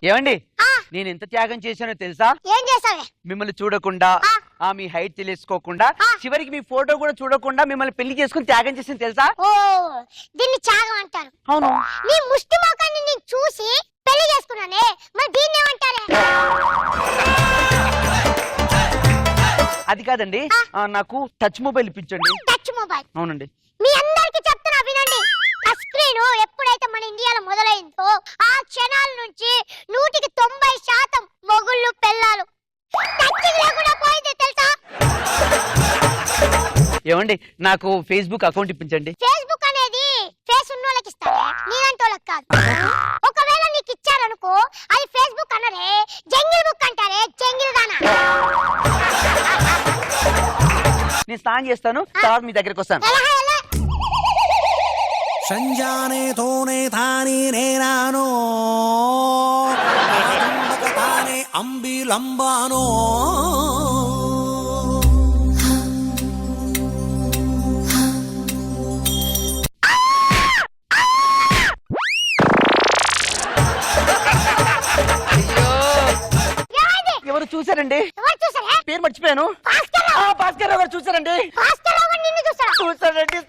ఏమండి నేను ఎంత త్యాగం చేశానో తెలుసా? ఏం చేసావే? మిమ్మల్ని చూడకుండా మీ హైట్ తెలుసుకోకుండా చివరికి మీ ఫోటో కూడా చూడకుండా మిమ్మల్ని పెళ్లి చేసుకుని త్యాగం చేసింది తెలుసా? ఓ దీన్ని త్యాగం అంటారు. అవును. నీ ముష్టి మోకాన్ని నేను చూసి పెళ్లి చేసుకున్నానే, మరి దీన్ని ఏమంటారే? అది కాదండి, నాకు టచ్ మొబైల్ ఇప్పించండి. Touch mobile? అవునండి. మీ అందరికి చెప్తున్నా వినండి. టచ్ స్క్రీన్ ఎప్పుడైతే మన ఇండియాలో మొదలైందో ఆ క్షణాల నుంచి 190% మొగుళ్ళు పెళ్ళాలు టచింగ్ లేకుండా పోయింది తెలుసా? ఏమండి నాకు ఫేస్బుక్ అకౌంట్ ఇప్పించండి. ఫేస్బుక్ అనేది ఫేస్ ఉన్న వాళ్ళకి ఇస్తారే, నీలాంటి వాళ్ళకి కాదు. ఒకవేళ నీకు ఇచ్చారనుకో అది ఫేస్బుక్ అనరే, జంగిల్ బుక్ అంటారే, జంగిల్ దానా. నేను స్నానం చేస్తాను, తర్వాత మీ దగ్గరికి వస్తాను. సంజానే తోనే తాని నేనానో తానే అంబిలంబానో. ఎవరు చూసారండి? పేరు మర్చిపోయాను. భాస్కర్ రావు గారు చూసారండి. చూసారండి.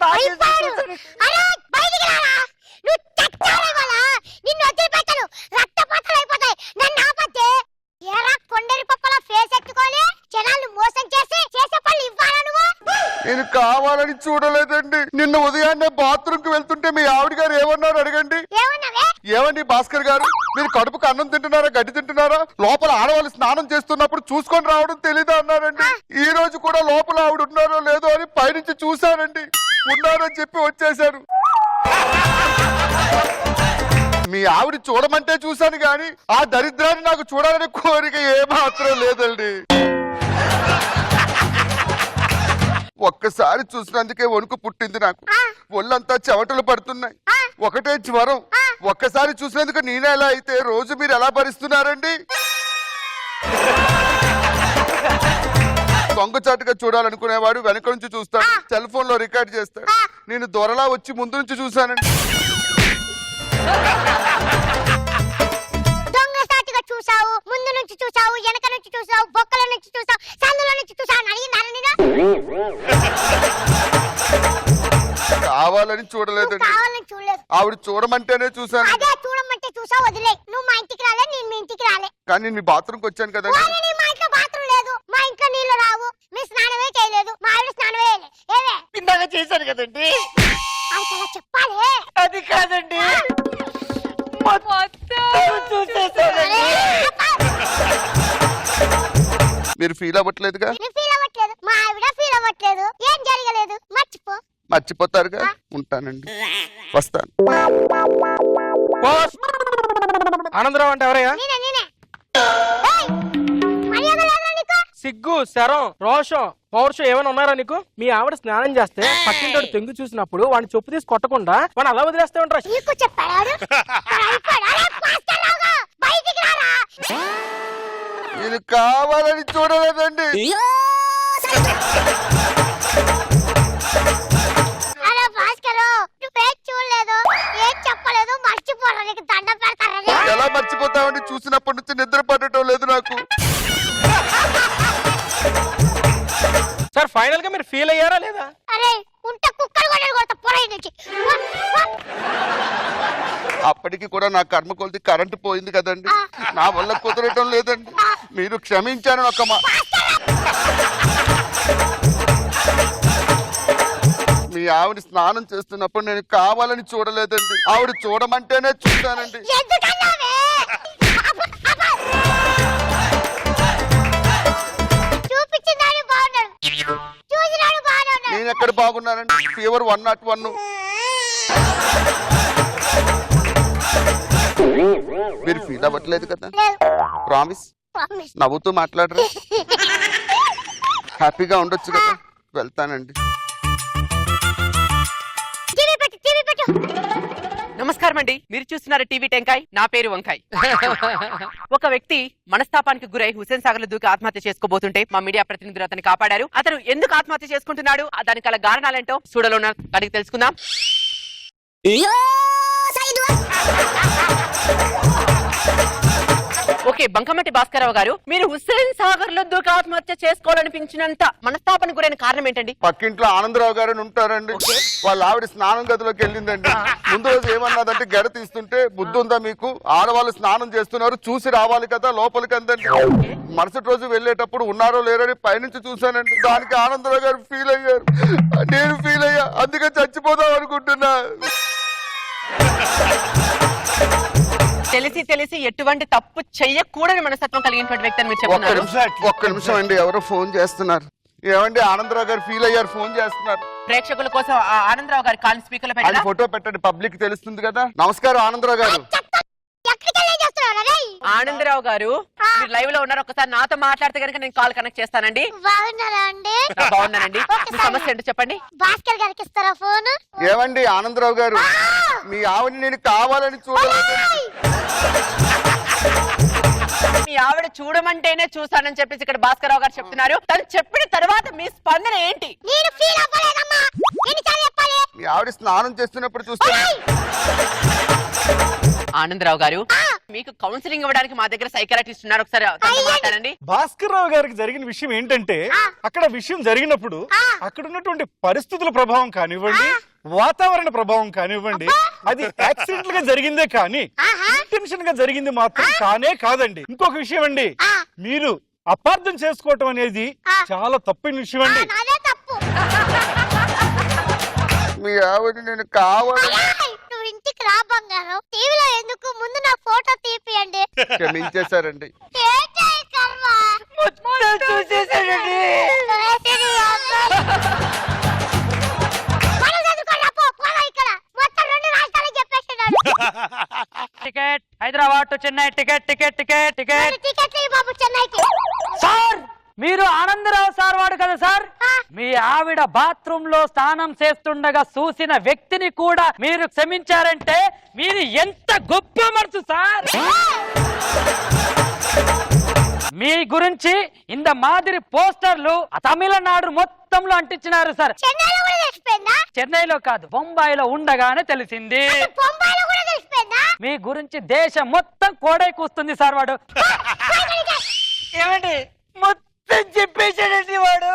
నేను కావాలని చూడలేదండి. నిన్న ఉదయాన్నే బాత్రూమ్ కి వెళ్తుంటే మీ ఆవిడ గారు ఏమన్నారు అడగండి. ఏమండి భాస్కర్ గారు, మీరు కడుపుకు అన్నం తింటున్నారా గడ్డి తింటున్నారా? లోపల ఆడవాళ్ళు స్నానం చేస్తున్నప్పుడు చూసుకొని రావడం తెలీదా అన్నారండి. ఈ రోజు కూడా లోపల ఆవిడ ఉన్నారో లేదో అని పైనుంచి చూశానండి. ఉన్నారని చెప్పి వచ్చేశారు. మీ ఆవిడ చూడమంటే చూశాను గాని ఆ దరిద్రాన్ని నాకు చూడాలనే కోరిక ఏమాత్రం లేదండి. ఒక్కసారి చూసినందుకే వణుకు పుట్టింది నాకు. ఒళ్ళంతా చెమటలు పడుతున్నాయి, ఒకటే జ్వరం. ఒక్కసారి చూసినందుకు నేనే ఎలా అయితే రోజు మీరు ఎలా భరిస్తున్నారండి? దొంగచాటుగా చూడాలనుకునేవాడు వెనక నుంచి చూస్తాడు, సెల్ ఫోన్ లో రికార్డ్ చేస్తాడు. నేను దొరలా వచ్చి ముందు నుంచి చూశానండి. దొంగసాటుగా చూసావు, ముందు నుంచి చూసావు, వెనక నుంచి చూసావు, బొక్కల నుంచి చూసావు, సందులో నుంచి చూసావు అని అడిగిందారా? కావాలని చూడలేదండి. ఆవిడ చూడమంటేనే చూసాను. అదే చూడమంటే చూసావు, వదిలే. నువ్వు మా ఇంటికి రాలే, నేను మీ ఇంటికి రాలే. కానీ నేను మీ బాత్రూమ్కి వచ్చాను కదా. మా ఇంట్లో బాత్రూమ్ లేదు, మా ఇంట్లో నీళ్లు రావు, మీ స్నానమే చేయలేదు, మా ఆవిడ స్నానమే చేయలేదు. ఏవే ఇందాక చేశాను కదండి. అయితే చెప్పాలి. అది కాదండి, మీరు ఫీల్ అవ్వట్లేదుగా? ఫీల్ అవ్వట్లేదు, మా ఆవిడ ఫీల్ అవ్వట్లేదు. ఏం జరగలేదు, మర్చిపో. మర్చిపోతారుగా? ఉంటానండి, వస్తాను. ఆనందరావు అంటే ఎవరయ్యా? సిగ్గు, శరం, రోషం, పౌరుషం ఏమైనా ఉన్నారా నీకు? మీ ఆవిడ స్నానం చేస్తే పక్కింటోడు తెంగు చూసినప్పుడు వాడిని చెప్పు తీసి కొట్టకుండా వాడిని అలా వదిలేస్తే ఉంటారు. నేను కావాలని చూడలేదండి. ఎలా మర్చిపోతామండి? చూసినప్పటి నుంచి నిద్ర పడటం లేదు నాకు. సార్ ఫైనల్ గా మీరు ఫీల్ అయ్యారా లేదా? అప్పటికి కూడా నా కర్మ కొలిది కరెంటు పోయింది కదండి, నా వల్ల కుదరటం లేదండి. మీరు క్షమించాను ఒక మీ ఆవిడ స్నానం చేస్తున్నప్పుడు నేను కావాలని చూడలేదండి. ఆవిడ చూడమంటేనే చూశానండి. నేను ఎక్కడ బాగున్నానండి? ఫీవర్ 101. మీరు ఫీల్ అవ్వట్లేదు కదా? ప్రామిస్? నవ్వుతూ మాట్లాడరు? హ్యాపీగా ఉండొచ్చు కదా? వెళ్తానండి. నమస్కారం అండి, మీరు చూస్తున్నారు టీవీ టెంకాయ్. నా పేరు వంకాయ్. ఒక వ్యక్తి మనస్తాపానికి గురై హుస్సేన్ సాగర్ లో దూకి ఆత్మహత్య చేసుకోబోతుంటే మా మీడియా ప్రతినిధులు అతన్ని కాపాడారు. అతను ఎందుకు ఆత్మహత్య చేసుకుంటున్నాడు, దానికి గల కారణాలేంటో చూడలో దానికి తెలుసుకుందాం. ఓకే, బంకమట్టి భాస్కరరావు గారు, మీరు హుస్సేన్ సాగర్ లో దూకి ఆత్మహత్య చేసుకోవాలనిపించినంత మనస్తాపానికి గురైన కారణం ఏంటండి? పక్కింట్లో ఆనందరావు గారు అని ఉంటారండి. వాళ్ళ ఆవిడ స్నానం గదిలోకి వెళ్ళిందండి. ముందు రోజు ఏమన్నదంటే గడ తీస్తుంటే బుద్ధి ఉందా మీకు, ఆడవాళ్ళు స్నానం చేస్తున్నారు చూసి రావాలి కదా లోపలికి అందండి. మరుసటి రోజు వెళ్ళేటప్పుడు ఉన్నారో లేరని పైనుంచి చూశానండి. దానికి ఆనందరావు గారు ఫీల్ అయ్యారు, నేను ఫీల్ అయ్యా, అందుకే చచ్చిపోదాం అనుకుంటున్నా. తెలిసి తెలిసి ఎటువంటి తప్పు చెయ్యకూడని మనస్తత్వం కలిగినటువంటి వ్యక్తి అని మీరు చెప్తున్నారు. ఒక్క నిమిషం అండి, ఎవరో ఫోన్ చేస్తున్నారు. ఏమండి ఆనందరావు గారు ఫీల్ అయ్యారు, ఫోన్ చేస్తున్నారు. ప్రేక్షకుల కోసం ఆ ఆనందరావు గారి కాల్ స్పీకర్ లో అది పెట్టండి. ఫోటో పెట్టండి, పబ్లిక్ తెలుస్తుంది కదా. నమస్కారం ఆనందరావు గారు. ఆనందరావు గారు, మీరు లైవ్ లో ఉన్నారు, ఒకసారి నాతో మాట్లాడితే కనుక నేను కాల్ కనెక్ట్ చేస్తానండి. బాగున్నారా అండి? బాగున్నానండి. మీ సమస్య ఏంటో చెప్పండి. భాస్కర్ గారికి ఇస్తారా ఫోన్? ఏమండి ఆనందరావు గారు, మీ ఆవిడని నేను కావాలని చూడలేదు. మీ ఆవిడ చూడమంటేనే చూసానని చెప్పేసి ఇక్కడ భాస్కరరావు గారు చెప్తున్నారు. తను చెప్పిన తర్వాత మీ స్పందన ఏంటి? నేను ఫీల్ అవ్వలేదమ్మా, ఎన్నిసార్లు చెప్పాలి? మీ ఆవిడ స్నానం చేస్తున్నప్పుడు చూస్తే. ఆనందరావు గారు, మీకు కౌన్సిలింగ్ ఇవ్వడానికి మా దగ్గర సైకాలజిస్ట్ ఉన్నారు, ఒకసారి తనతో మాట్లాడండి. భాస్కర్ రావు గారికి జరిగిన విషయం ఏంటంటే, అక్కడ విషయం జరిగినప్పుడు అక్కడ ఉన్నటువంటి పరిస్థితుల ప్రభావం కానివ్వండి, వాతావరణ ప్రభావం కానివ్వండి, అది యాక్సిడెంట్ గా జరిగిందే కానీ ఇంటెన్షన్ గా జరిగింది మాత్రం కానే కాదండి. ఇంకొక విషయం అండి, మీరు అపార్థం చేసుకోవటం అనేది చాలా తప్పిన విషయం అండి. అదే తప్పు. మీ ఆవిడ నేను కావాలి. నువ్వు ఇంటికి రా బంగారం, టీవీలో ఎందుకు, ముందు నా ఫోటో తీపియండి. క్షమించేశారండి. Ticket Hyderabad to Chennai, ticket ticket ticket ticket. బాబు చెన్నైకి. సార్, మీరు ఆనందరావు సార్ వాడు కదా సార్? మీ ఆవిడ బాత్రూమ్ లో స్నానం చేస్తుండగా చూసిన వ్యక్తిని కూడా మీరు క్షమించారంటే మీరు ఎంత గొప్ప మనసు సార్. మీ గురించి ఇంత మాదిరి పోస్టర్లు తమిళనాడు మొత్తంలో అంటించినారు సార్. చెన్నైలో కూడా తెలిసిపోయిందా? చెన్నైలో కాదు, బొంబాయిలో ఉండగానే తెలిసింది. బొంబాయిలో కూడా తెలిసిపోయిందా? మీ గురించి దేశం మొత్తం కోడై కూస్తుంది సార్ వాడు. ఏమండి మొత్తం చెప్పేసాడండి వాడు.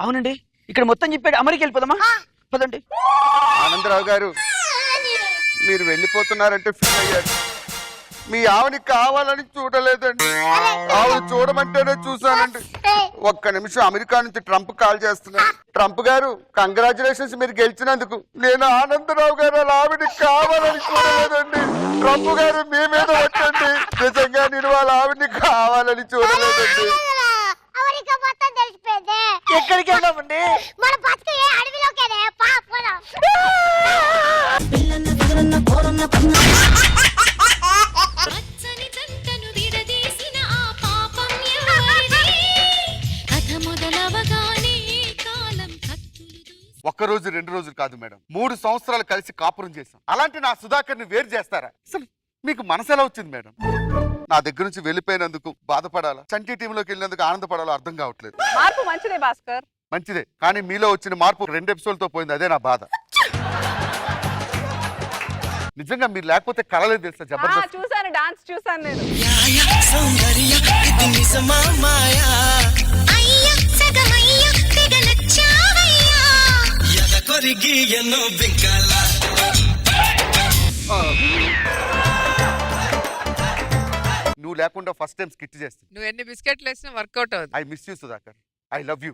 అవునండి, ఇక్కడ మొత్తం చెప్పాడు. అమెరికా వెళ్ళిపోదామా? పదండి. ఆనందరావు గారు, మీరు వెళ్ళిపోతున్నారంటే ఫీల్ అయ్యారు. మీ ఆవిడని కావాలని చూడలేదండి, ఆవిడ చూడమంటేనే చూసానండి. ఒక్క నిమిషం, అమెరికా నుంచి ట్రంప్ కాల్ చేస్తున్నారు. ట్రంప్ గారు, కంగ్రాచులేషన్స్, మీరు గెలిచినందుకు. నేను ఆనందరావు గారు అలా ఆవిడని కావాలని చూడలేదండి. ట్రంప్ గారు మీ మీద వచ్చండి, నిజంగా నేను వాళ్ళ ఆవిడని కావాలని చూడలేదండి. అమెరికా మొత్తం తెలిసిపోయింది. ఎక్కడికి వెళ్దామండి? మన బతుకు ఏ అడవిలోకేనే. పాపం. పచ్చని జంటను విడదీసిన ఆ పాపం ఎవరిది? కథ మొదలవగానే కాలం కత్తులు దూసి ఒక్క రోజు 2 రోజులు కాదు మేడం, 3 సంవత్సరాలు కలిసి కాపురం చేశాం. అలాంటి నా సుధాకర్ని వేరు చేస్తారా? అసలు మీకు మనసు ఎలా వచ్చింది మేడం? నా దగ్గర నుంచి వెళ్ళిపోయినందుకు బాధపడాలా, చంటి టీంలోకి వెళ్ళినందుకు ఆనందపడాలో అర్థం కావట్లేదు. మార్పు మంచిదే భాస్కర్, మంచిదే, కానీ మీలో వచ్చిన మార్పు 2 ఎపిసోడ్తో పోయింది, అదే నా బాధ. నిజంగా మీరు లేకపోతే కలలేదు తెలుసా, జబర్దస్త్. చూసాను, డాన్స్ చూసాను నేను. అయ్యా సగమయ్యా తెగ నచ్చావయ్యా. నువ్వు లేకుండా ఫస్ట్ టైం స్కిట్ చేస్తాను. నువ్వు ఎన్ని బిస్కెట్లు వేసినా వర్కౌట్ అవుతుంది. I miss you Sudhakar, I love you.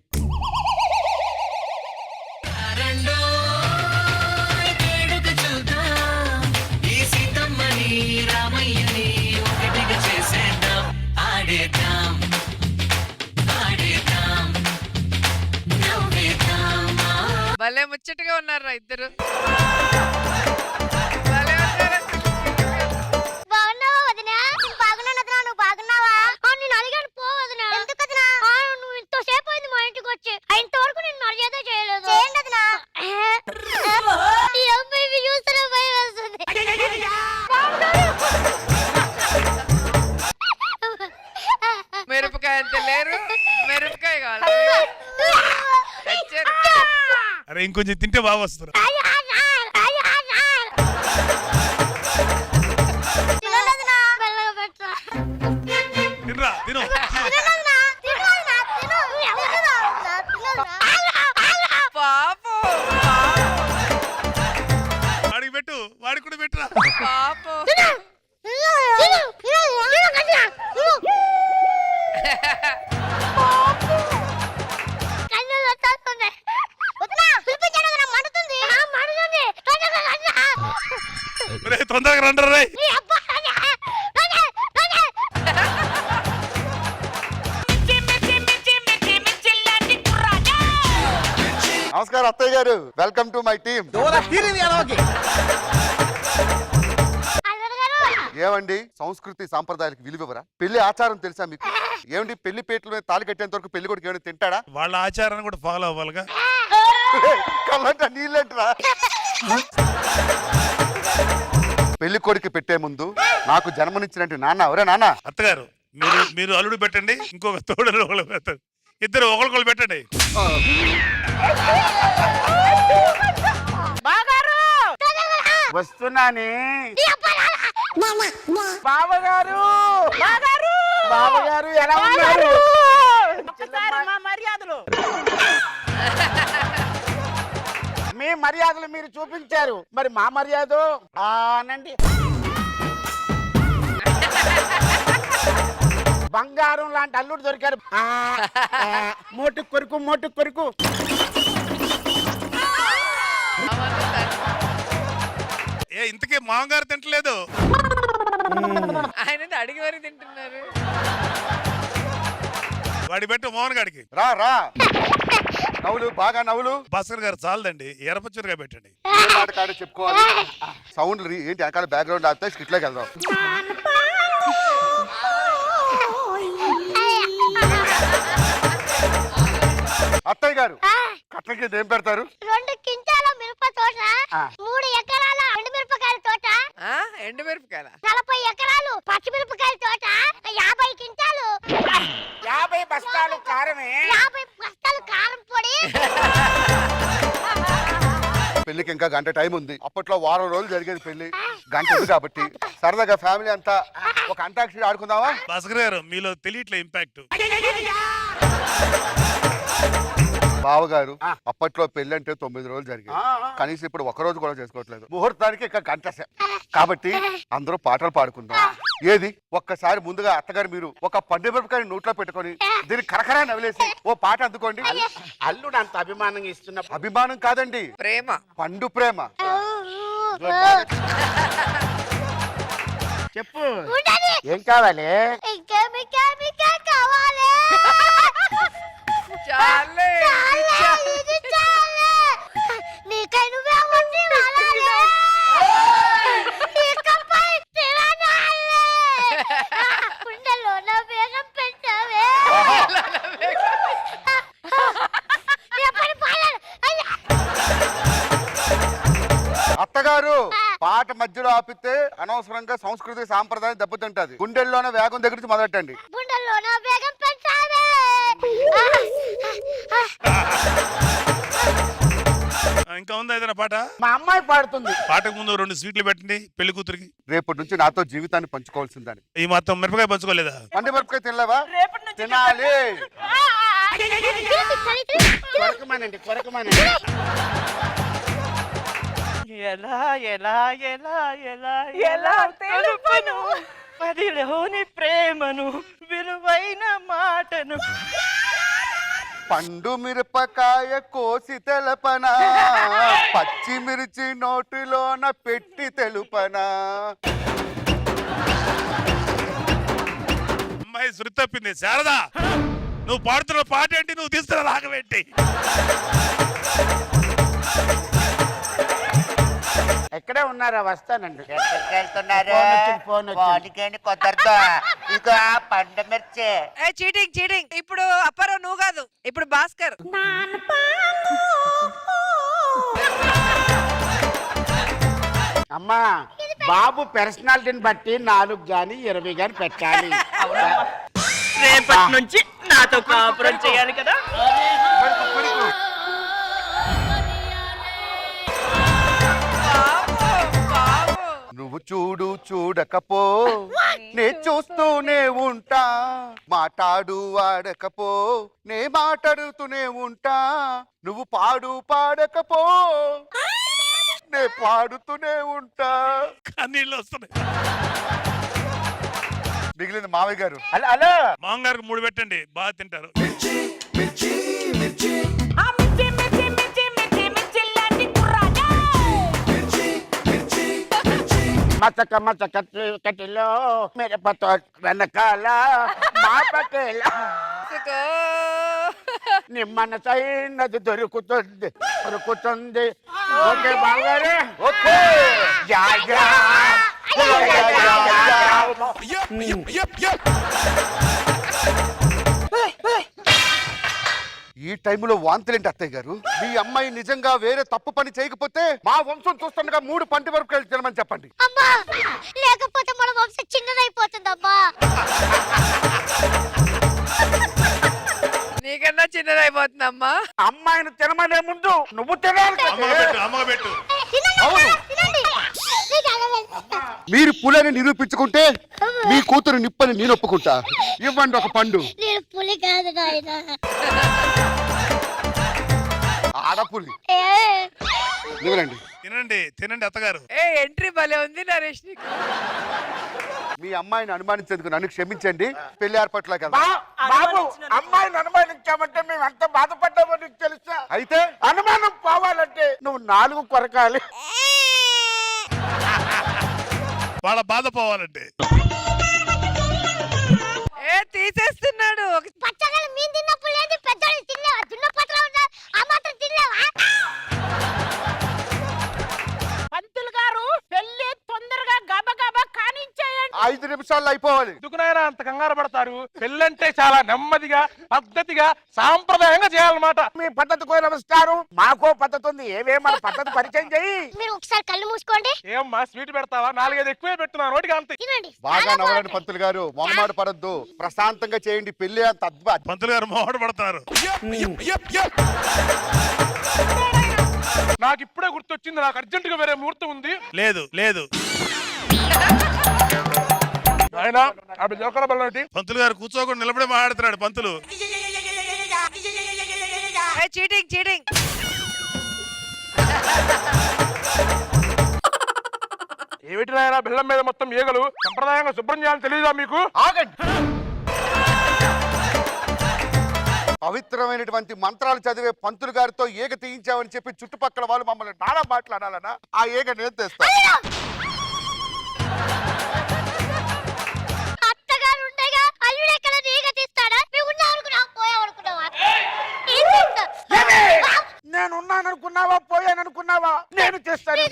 భలే ముచ్చటగా ఉన్నారా ఇద్దరు. భలే ఉన్నారా? బాగున్నావా వదినా? బాగున్నాను వదినా, నువ్వు బాగున్నావా? నేను అడిగాను పో వదినా. ఎందుకు వదినా? నువ్వు ఇంతసేపు అయింది మా ఇంటికి వచ్చి, ఇంతవరకు నేను మర్యాద చేయలేదు. చేయండి వదినా. ఈ అమ్మాయి చూస్తారా భయం వేస్తుంది. మిరపకాయ అంత లేరు, మిరపకాయ కావాలి. అరే ఇంకొంచెం తింటే బాగా వస్తారు. అయ్యో, తిను పాపం వాడికి పెట్టు వాడికి కూడా పెట్టురా పాపం రే తొందరగా రండి రే నమస్కారం అత్తయ్య గారు, వెల్కమ్ టు మై టీమ్. ఏమండి, సంస్కృతి సాంప్రదాయాలకు విలువరా? పెళ్లి ఆచారం తెలుసా మీకు? ఏమండి, పెళ్లి పేటల మీద తాళి కట్టేంత వరకు పెళ్లి కొడుకు ఏమైనా తింటాడా? వాళ్ళ ఆచారాన్ని కూడా ఫాలో అవ్వాలిగా. కళ్ళంట నీళ్ళంటరా? పెళ్లి కొడుకు పెట్టే ముందు నాకు జన్మనిచ్చినట్టు నాన్న ఎవరే నాన్న? అత్తగారు మీరు అల్లుడు పెట్టండి, ఇంకొక తోడు ఒకళ్ళు పెట్టండి, ఇద్దరు ఒకరికొకరు పెట్టండి. వస్తున్నానే బావగారు బావగారు ఎలా ఉన్నారు? మీ మర్యాదలు మీరు చూపించారు, మరి మా మర్యాద ఆనండి. బంగారం లాంటి అల్లుడు దొరికారు. మోటు కొరుకు ఏ ఇంతకీ మామగారు తింటలేదు? ఆయన అడిగి వరకు తింటున్నారు. వాడి పెట్టు మోహన్ గాడికి. రా రా నవ్వులు, బాగా నవ్వులు. భాస్కర్ గారు చాలదండి, ఎర్రపచ్చురుగా పెట్టండి. కాడ చెప్పుకోవాలి. సౌండ్ ఏంటి అక్కడ బ్యాక్గ్రౌండ్ ఆపితే స్కిట్లోకి వెళ్దాం. అత్తయ్య గారు, కట్ల కింద ఏం పెడతారు? 2 కింటాల మిరప తోట, 3 ఎకరాల ఎండుమిరపకాయల తోట, ఎండుమిరపకాయల 40 ఎకరాలు పచ్చిమిరపకాయల తోట, 50 కింటాలు 50 బస్తాలు కారమే, 50 బస్తాలు కారం పొడి. పెళ్లికి ఇంకా గంట టైం ఉంది. అప్పట్లో వారం రోజులు జరిగేది పెళ్లి, గంట ఉంది కాబట్టి సరదాగా ఫ్యామిలీ అంతా ఒక అంతాక్షరి ఆడుకుందామా? భాస్కర్ గారు మీలో తెలియట్లే ఇంపాక్ట్. బావగారు, అప్పట్లో పెళ్లి అంటే 9 రోజులు జరిగేది, కనీసం ఇప్పుడు 1 రోజు కూడా చేసుకోవట్లేదు. ముహూర్తానికి ఇంకా గంట కాబట్టి అందరూ పాటలు పాడుకుందాం. ఏది ఒక్కసారి ముందుగా అత్తగారు మీరు ఒక పండు మిరపకాయ నోట్లో పెట్టుకొని దీన్ని కరకరా నవ్వులేసి ఓ పాట అందుకోండి. అల్లుడు అంత అభిమానంగా ఇస్తున్న అభిమానం కాదండి, ప్రేమ, పండు ప్రేమ. చెప్పు ఏం కావాలి? ఇంకా కావాలి. చాలే ఇది చాలే. నీకై నువ్వే ఉండి వాలాలే. నీకపై తిరనాలే. కుండలోన వేగం పెంచావే. ఎప్పటి పాలన? అత్తగారు, పాట మధ్యలో ఆపితే అనవసరంగా సంస్కృతి సాంప్రదాయం దెబ్బతింటది. గుండెల్లోనే వేగం దగ్గర నుంచి మొదలెట్టండి. గుండెలోన వేగం పెంచావే. ఇంకా ఉందా ఏదైనా పాట? మా అమ్మాయి పాడుతుంది. పాటకు ముందు 2 స్వీట్లు పెట్టండి పెళ్లి కూతురికి. రేపటి నుంచి నాతో జీవితాన్ని పంచుకోవాల్సిందని. ఈ మొత్తం మిరపకాయ పంచుకోలేదా? పండు మిరపకాయ తినలేవా? తినాలి. కొరకమానండి. ఎలా ఎలా ఎలా ఎలా ఎలా తెలుపను పదిలోని ప్రేమను విలువైన మాటను. పండు మిరపకాయ కోసి తెలపనా, పచ్చిమిర్చి నోటిలోన పెట్టి తెలుపనా. అమ్మాయి శృతి తప్పింది. శారదా, నువ్వు పాడుతున్న పాట ఏంటి? నువ్వు తీస్తున్న రాగం ఏంటి? ఎక్కడే ఉన్నారా? వస్తానండి. ఫోన్ పండు మిర్చి చీటింగ్. ఇప్పుడు అప్పారావు నువ్వు కాదు, ఇప్పుడు భాస్కర్. అమ్మా, బాబు పర్సనాలిటీని బట్టి 4 గాని 20 గాని పెట్టాలి. రేపటి నుంచి నాతో కాపురం చేయాలి కదా. నువ్వు నువ్వు చూడు చూడకపో నే చూస్తూనే ఉంటా, మాట్లాడు వాడకపో నే మాట్లాడుతూనే ఉంటా, నువ్వు పాడు పాడకపో నే పాడుతూనే ఉంటా. కన్నీళ్ళు వస్తున్నాయి. మిగిలిన మావయ్య గారు. అలా మామగారికి 3 పెట్టండి, బాగా తింటారు. మచక మచక కటిలో మిరపతో వెనకాల మాపకేలా ఇదిగో. నీ మనసైనది దొరుకుతుంది దొరుకుతుంది. ఓకే బావగారు, ఓకే. Yeah, yeah. ఈ టైంలో వాంతులేంటి అత్తయ్య గారు? మీ అమ్మాయి నిజంగా వేరే తప్పు పని చేయకపోతే మా వంశం చూస్తుండగా 3 పంటి వరకు వెళ్ళి తినమని చెప్పండి. అమ్మా లేకపోతే మన వంశం చిన్నదైపోతుందమ్మా. నీకన్నా చిన్నదైపోతుందమ్మా. అమ్మాయిని తినమనే ముందు నువ్వు తినాలి కదా. అమ్మగా పెట్టు, అమ్మగా పెట్టు. అవును. నీకు అలవాటు. మీరు పులని నిరూపించుకుంటే మీ కూతురు నిప్పని నేను ఒప్పుకుంటా. ఇవ్వండి ఒక పండు. నేను పులి కాదు నాయన. ఆడపులి. ఇవ్వండి. తినండి తినండి అత్తగారు. ఏ ఎంట్రీ భలే ఉంది నరేష్ నీకు. మీ అమ్మాయిని అనుమానించేందుకు నన్ను క్షమించండి. పెళ్లి ఏర్పాట్లోకి వెళ్దాం. బాబు, అమ్మాయిని అనుమానించామంటే మేము ఎంత బాధపడ్డామో నీకు తెలుసా? అయితే అనుమానం పోవాలంటే నువ్వు 4 కొరకాలి. వాళ్ళ బాధ పోవాలంటే ఏ తీసేస్తున్నాడు. పచ్చగలు మీరు తిన్నప్పుడు లేదు, పెద్దలు తినలేవా? దున్నపట్ల ఉన్నా ఆ మాత్రం తినలేవా? పంతులు గారు, పెళ్లి తొందరగా గబగబా కానించేయండి. 5 నిమిషాల్లో అయిపోవాలి. ఎందుకునైనా అంత కంగారు పడతారు? పెళ్ళంటే చాలా నెమ్మదిగా పద్ధతిగా సాంప్రదాయంగా చేయాలన్నమాట. మీ పద్ధతికో నమస్కారం. మాకో పద్ధతి ఉంది. మన పద్ధతి పరిచయం చెయ్యి. మీరు ఒకసారి కళ్ళు మూసుకోండి. ఏమ్మా స్వీట్ పెడతావా? 4-5 ఎక్కువే పెట్టున్నా నోటికి అంతే. తినండి. బాగా చాలా నవ్వరండి బాగుంది. పంతులు గారు. మొహమాట పడద్దు, ప్రశాంతంగా చేయండి. పెళ్లి అంత అద్భుత. పంతులు గారు మోహన పడతారు. నాకు ఇప్పుడే గుర్తొచ్చింది. నాకు అర్జెంట్ గా వేరే ముహూర్తం ఉంది. లేదు లేదు. ఆయన అప్పుడు జోకర బల్లటి పంతులు గారు కూర్చోకుండా నిలబడే మాట్లాడుతున్నాడు పంతులు. Cheating cheating. ఏమిటి నాయనా బెల్లం మీద మొత్తం ఈగలు? సంప్రదాయంగా శుభ్రం చేయాలని తెలియదా మీకు? ఆగండి. పవిత్రమైనటువంటి మంత్రాలు చదివే పంతులు గారితో ఏగ తీయించామని చెప్పి చుట్టుపక్కల వాళ్ళు మమ్మల్ని నానా మాట్లాడాలన్నా ఆ ఏగ నేను తెస్తా. అత్తగారు ఉండగా అల్లుడు ఎక్కడ నీగ తీస్తాడా? మేము ఉన్నాం అనుకున్నా, పోయాం అనుకున్నావా? నేను ఉన్నాననుకున్నావా? పోయాననుకున్నావా? నేను చేస్తాను.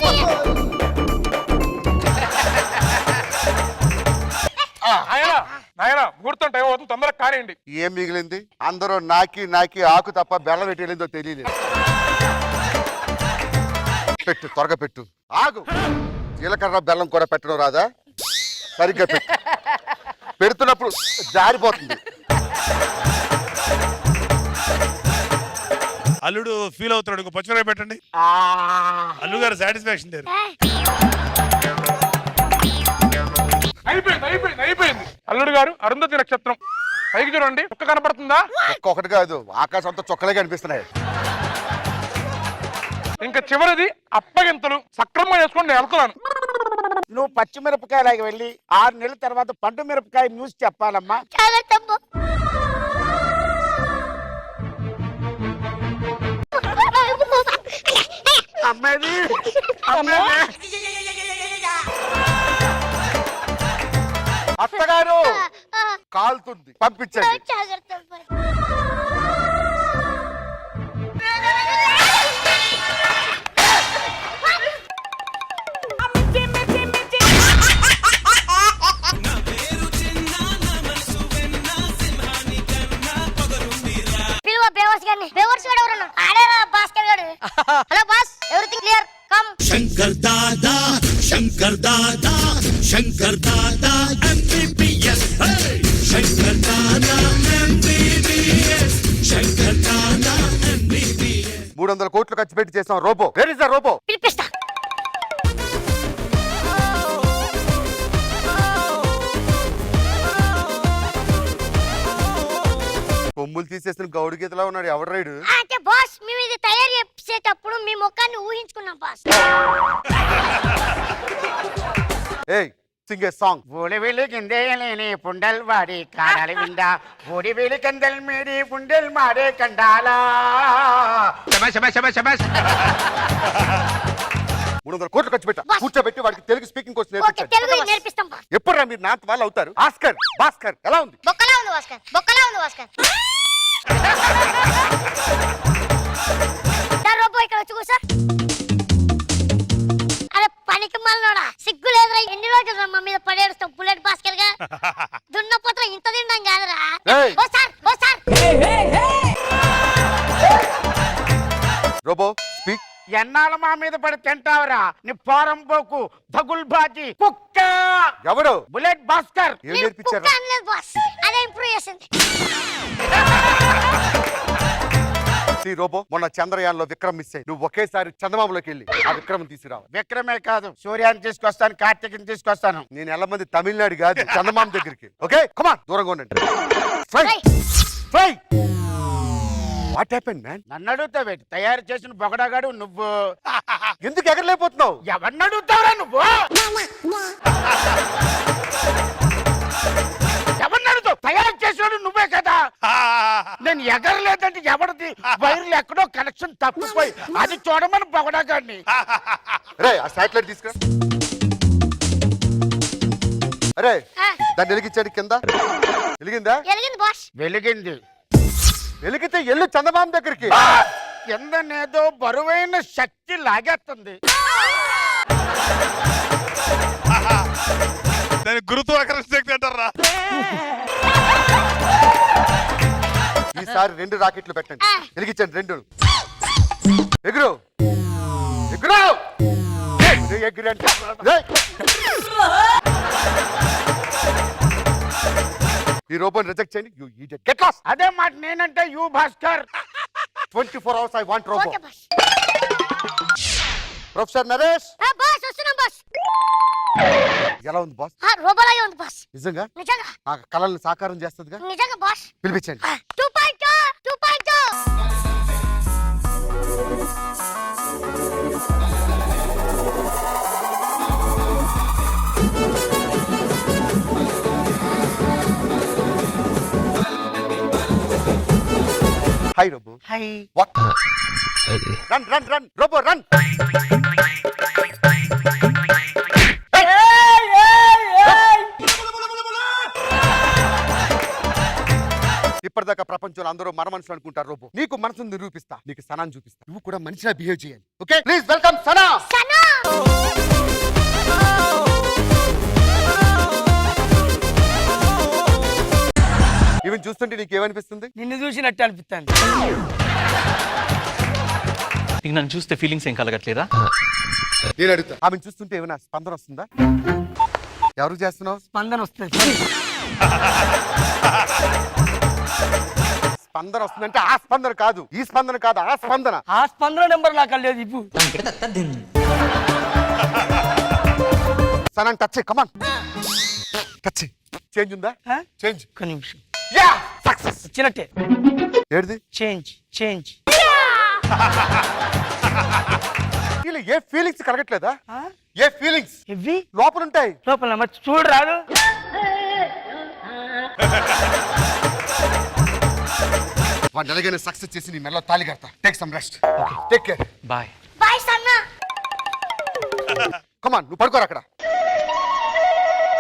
నాయన ముహూర్తం టైం అవుతుంది, తొందరగా కానివ్వండి. ఏం మిగిలింది? అందరూ నాకి నాకి ఆకు తప్ప బెల్లం ఎటు వెళ్ళిందో తెలియలేదు. పెట్టు, త్వరగా పెట్టు. ఆగు. జీలకర్ర బెల్లం కూడా పెట్టడం రాదా? సరిగ్గా పెట్టు. పెడుతున్నప్పుడు జారిపోతుంది. అల్లుడు ఫీల్ అవుతాడు. ఇంకో పచ్చిమిరపకాయ పెట్టండి. అల్లు గారు సాటిస్ఫాక్షన్ లేదు. అయిపోయింది. అల్లుడు గారు, అరుంధతి నక్షత్రం పైకి చూడండి. ఒక్క కనపడుతుందా? ఒక్కొక్కటి కాదు, ఆకాశం అంతా చొక్కలే కనిపిస్తున్నాయి. ఇంకా చివరిది అప్పగింతలు. సక్రమంగా చేసుకొని నేను వెళ్తున్నాను. నువ్వు పచ్చిమిరపకాయలాగా వెళ్ళి 6 నెలల తర్వాత పండు మిరపకాయ న్యూస్ చెప్పాలమ్మా. జాగ్రత్తమ్మా. అమ్మేది అత్తగారు కాలుతుంది, పంపించండి. జాగ్రత్త. పిలువ బేవర్స్ గారిని. బేవర్స్ గారు ఎవరన్నా? ఆడేరా Bhaskar garu. Hello boss, everything clear, come. Shankar Dada Shankar Dada Shankar Dada MBBS Shankar Dada MBBS Shankar Dada MBBS 300 కోట్లు ఖర్చు పెట్టి చేసాం robo. Where is the robo? పిలిపిస్తా. కొమ్ములు తీసేసిన గౌడు గీతలా ఉన్నాడు ఎవడు రైడు అంటే బాస్ మేము ఇది తయారు చేసేటప్పుడు మీ ముఖాన్ని ఊహించుకున్నాం బాస్. ఏయ్ సింగ్ ఏ సాంగ్. ఓడి వెలిగిందేలేని పుండల్ వాడి కాడాలి విందా ఓడి వెలి కందల్ మీడి పుండల్ మాడే కండాలా 300 కోట్లు ఖర్చు పెట్టా బాస్. కూర్చోబెట్టి వాడికి తెలుగు స్పీకింగ్ కోర్స్ ఓకే నేర్పించండి. తెలుగు నేర్పిస్తాం బాస్. ఎప్పుడురా మీరు నాంత వాళ్ళు అవుతారు? ఆస్కర్ భాస్కర్ ఎలా ఉంది? బొక్కలా ఉంది భాస్కర్, బొక్కలా ఉంది భాస్కర్. రోబో ఇక్కడ వచ్చి కూర్చో. అరే పనికి మళ్ళోడా సిగ్గు లేదురా, ఎన్ని రోజులు మా మీద పడేస్తాం బుల్లెట్ భాస్కర్ గా. దున్నపోత ఇంత తింటాం కాదురా. ఏయ్. ఓ సార్ రోబో స్పీక్. ఎన్నాళ్ళ మా మీద పడి తింటావరా నీ పోరం పోకు దగుల్ బాజీ కుక్క ఎవడు? బుల్లెట్ భాస్కర్. ఏం నేను నేర్పించారు? కుక్క అనలేదు బాస్, అదే ఇంప్రూవ్ చేసింది. రోబో మొన్న చంద్రయాన్ లో విక్రమ్ మిస్ అయ్యి నువ్వు ఒకేసారి చందమామలోకి వెళ్ళి ఆ విక్రమ్ తీసుకురావు. విక్రమే కాదు సూర్యాన్ని తీసుకొస్తాను, కార్తీక్ని తీసుకొస్తాను. నేను ఎల్లమంది తమిళనాడు కాదు చందమామ దగ్గరికి. ఓకే కమాన్ దూరంగా ఉండండి. Fly Fly. Fly. What happened man? నన్ను అడుగుతావు తయారు చేసిన బొగడగాడు నువ్వు. ఎందుకు ఎగరలేకపోతున్నావు? ఎవరిని అడుగుతావురా నువ్వు? ఎవరిని అడుగుతావు? తయారు చేసాడు నువ్వే కదా. నేను ఎగరలేదంటే ఎవరిది వైర్లు ఎక్కడో కనెక్షన్ తప్పిపోయి అది చూడమని బొగడగాడిని. అరే ఆ శాటిలైట్ తీసుకురా. అరే ఆ, దాన్ని వెలిగించాడు కింద. వెలిగిందా? ఎలిగింది బాస్. వెలిగింది. వెలిగితే ఎల్లు చందమామ దగ్గరికి. ఎందనేదో బరువైన శక్తి లాగేస్తుంది. దాని గురుత్వాకర్షణ శక్తి అంటారా? ఈసారి 2 రాకెట్లు పెట్టండి. ఆ. వెలిగించండి 2. ఎగురు ఎగురు. ఎగురు అంటే ఈ రోబోని రిజెక్ట్ చేయండి. You idiot. Get lost. అదే మాట నేనంటే you Bhaskar. 24 hours I want robot. Okay boss. Professor Naresh ఆ, బాస్ వస్తున్నాం బాస్. ఎలా ఉంది బాస్? ఆ, రోబోలాగే ఉంది బాస్. నిజంగా నిజంగా ఆ కళల్ని సాకారం చేస్తుందిగా. నిజంగా బాస్. పిలిపించండి. 2.2 2.2. Hi robo. Hi what? Run run run robo run. ఇప్పటిదాకా ప్రపంచంలో అందరూ మన మనుషులు అనుకుంటారు రోబో. నీకు మనసును నిరూపిస్తా, నీకు సనాన్ని చూపిస్తా. నువ్వు కూడా మనిషిలా బిహేవ్ చేయాలి. Okay please welcome Sana. Sana. Even చూస్తుంటే నీకు ఏమనిపిస్తుంది? నిన్ను చూసినట్టు అనిపిస్తాను. నీకు నన్ను చూస్తే ఫీలింగ్స్ ఏం కలగట్లేదా? నేను అడుగుతా. ఆమెను చూస్తుంటే ఏమైనా స్పందన వస్తుందా? ఎవరు చేస్తున్నావు? స్పందన వస్తుంది. స్పందన వస్తుందంటే ఆ స్పందన కాదు, ఈ స్పందన కాదు, ఆ స్పందన. ఆ స్పందన నెంబర్ నాకు లేదు ఇప్పుడు. Sana touch come on touch. Change ఉందా? ఆ? చేంజ్. ఒక్క నిమిషం. Yeah success. వచ్చినట్టే. ఏడిది? Change change. వీళ్ళు ఏ ఫీలింగ్స్ కలగట్లేదా? ఆ? ఏ ఫీలింగ్స్ ఇవి లోపల ఉంటాయి. లోపల మరి చూడు రాదు. వాడిని ఎలాగైనా సక్సెస్ చేసి నీ మెల్ల తాళి కడతా. Take some rest. Take care. Bye. Bye సన్నా. కమాన్ నువ్వు పడుకోరు అక్కడ.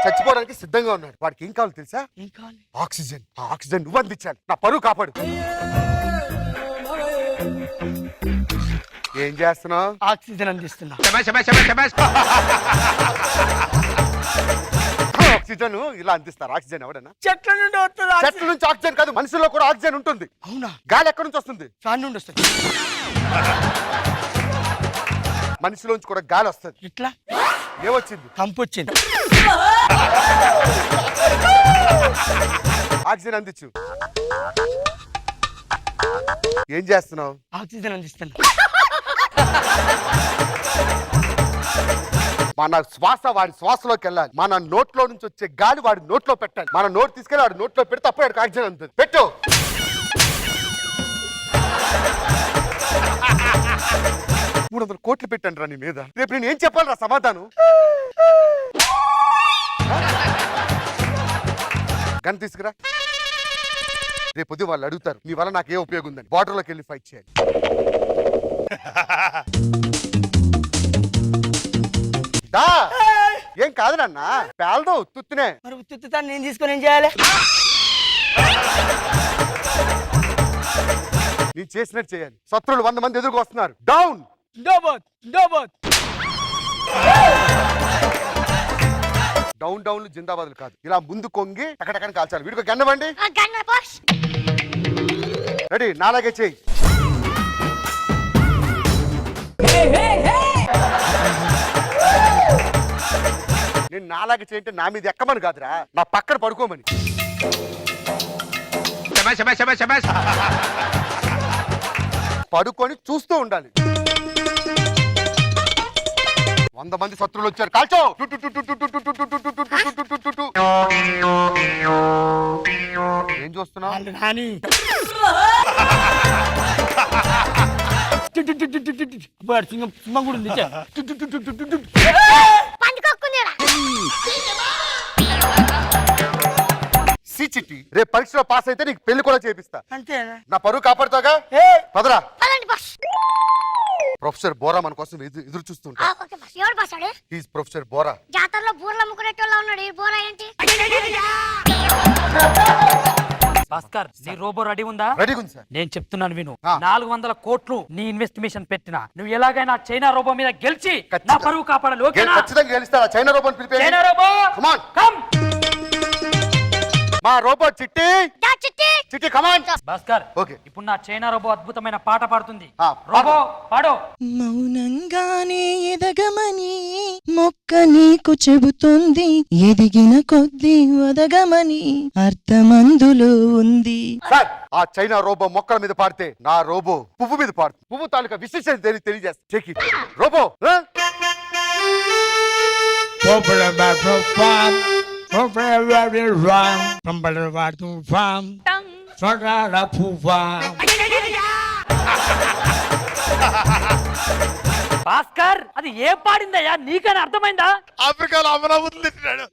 చచ్చిపోవడానికి సిద్ధంగా ఉన్నాడు. వాడికి ఏం కావాలో తెలుసా? ఏం కావాలి? ఆక్సిజన్. ఆ ఆక్సిజన్ నువ్వు అందించాలి. నా పరువు కాపాడు. ఏం చేస్తున్నావు? ఆక్సిజన్ అందిస్తున్నా. ఆక్సిజన్ ఇలా అందిస్తారు. ఆక్సిజన్ ఎవడన్నా? చెట్ల నుండి వస్తుంది. చెట్ల నుంచి ఆక్సిజన్ కాదు, మనుషుల్లో కూడా ఆక్సిజన్ ఉంటుంది. అవునా? గాలి ఎక్కడి నుంచి వస్తుంది? ఫ్యాన్ నుండి వస్తుంది. మనిషిలోంచి కూడా గాలి వస్తుంది. ఇట్లా ఏమొచ్చింది? కంపు వచ్చింది. ఆక్సిజన్ అందించు. ఏం చేస్తున్నావు? ఆక్సిజన్ అందిస్తున్నా. మన శ్వాస వాడి శ్వాసలోకి వెళ్ళాలి. మన నోట్లో నుంచి వచ్చే గాలి వాడి నోట్లో పెట్టాలి. మన నోట్ తీసుకెళ్ళి వాడి నోట్లో పెడితే అప్పుడు ఆక్సిజన్ అందుతుంది. పెట్టు. 300 కోట్లు పెట్టండి రా నీ మీద. రేపు నేను ఏం చెప్పాలి సమాధానం? గన్ తీసుకురా. రేపు పొద్దు వాళ్ళు అడుగుతారు నీ వల్ల నాకే ఉపయోగం ఉందని. బార్డర్ లోకి వెళ్ళి ఫైట్ చేయాలి. దా ఏం కాదు నాన్న, పేలదో ఉత్తునే. మరి ఉత్తుతా నేను తీసుకొని ఏం చేయాలి? నేను చేసినట్టు చేయాలి. శత్రువులు 100 మంది ఎదురుకు వస్తున్నారు. డౌన్ డౌన్ డౌన్లు జిందాబాద్లు కాదు, ఇలా ముందు కొంగి అక్కడక్కడ కాల్చాలి. వీడికి గన్నవండి. రెడీ, నాలాగే చెయ్యి. నేను నాలాగే చేయంటే నా మీద ఎక్కమని కాదురా, నా పక్కన పడుకోమని. పడుకొని చూస్తూ ఉండాలి. 100 మంది శత్రువులు వచ్చారు, కాల్చో. ఏం చూస్తున్నావు? చిట్టి, రేపు పరీక్షలో పాస్ అయితే నీకు పెళ్లి కూడా చేపిస్తా. అంతేనా? నా పరువు కాపాడుతాగా? పదరా. ప్రొఫెసర్ బోరా మన కోసం ఎదురు చూస్తుంటా. He's professor Bora. జాతరలో బూర్ల ముక్కునేటోళ్ళ ఉన్నాడు. ఈ బోరా ఏంటి? భాస్కర్, నీ రోబో రెడీ ఉందా? రెడీ ఉంది సార్. నేను చెప్తున్నాను విను. 400 కోట్లు నీ ఇన్వెస్టిగేషన్ పెట్టినా నువ్వు ఎలాగైనా చైనా రోబో మీద గెలిచి నా పరువు కాపాడాలి. ఓకేనా? ఖచ్చితంగా గెలుస్తారా? చైనా రోబోని పిలిపి. China robot come on. Come. మా robot Chitti. Chitti come on. Bhaskar, okay. ఇప్పుడు నా చైనా రోబో అద్భుతమైన పాట పాడుతుంది. పాడు. రోబో పాడు. మౌనంగానే ఎదగమని మొక్క నీకు చెబుతుంది, ఎదిగిన కొద్దీ వదగమని అర్థమందులో ఉంది. సార్, ఆ చైనా రోబో మొక్కల మీద పాడితే నా రోబో పువ్వు మీద పాడు. పువ్వు తాలూకా విశేషం తెలియజేస్తా. చెక్కి రోబో. భాస్కర్, అది ఏం పాడిందయ్యా? నీకని అర్థమైందా? ఆఫ్రికాలో అమరావతులు తిట్టినాడు.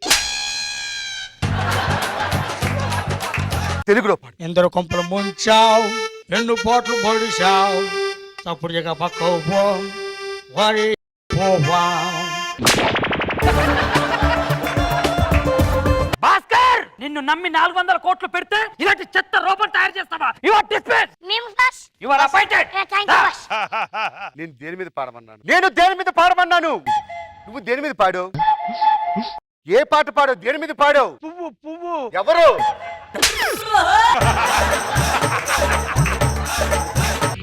తెలుగులో పాడు. ఎందరో కొంపలు ముంచావు, 2 పోట్లు పొడిచావు, తప్పుడు జగ పక్కవు పో వరి పోవా. భాస్కర్, నిన్ను నమ్మి 400 కోట్లు పెడితే ఇలాంటి చెత్త రోబోట్ తయారు చేస్తావా? You are dismissed. మేము boss. You are appointed. Thank you boss. నేను దేని మీద పాడమన్నాను? నేను దేని మీద పాడమన్నాను? నువ్వు దేని మీద పాడు? ఏ పాట పాడు? దేని మీద పాడు? పువ్వు పువ్వు. ఎవరు?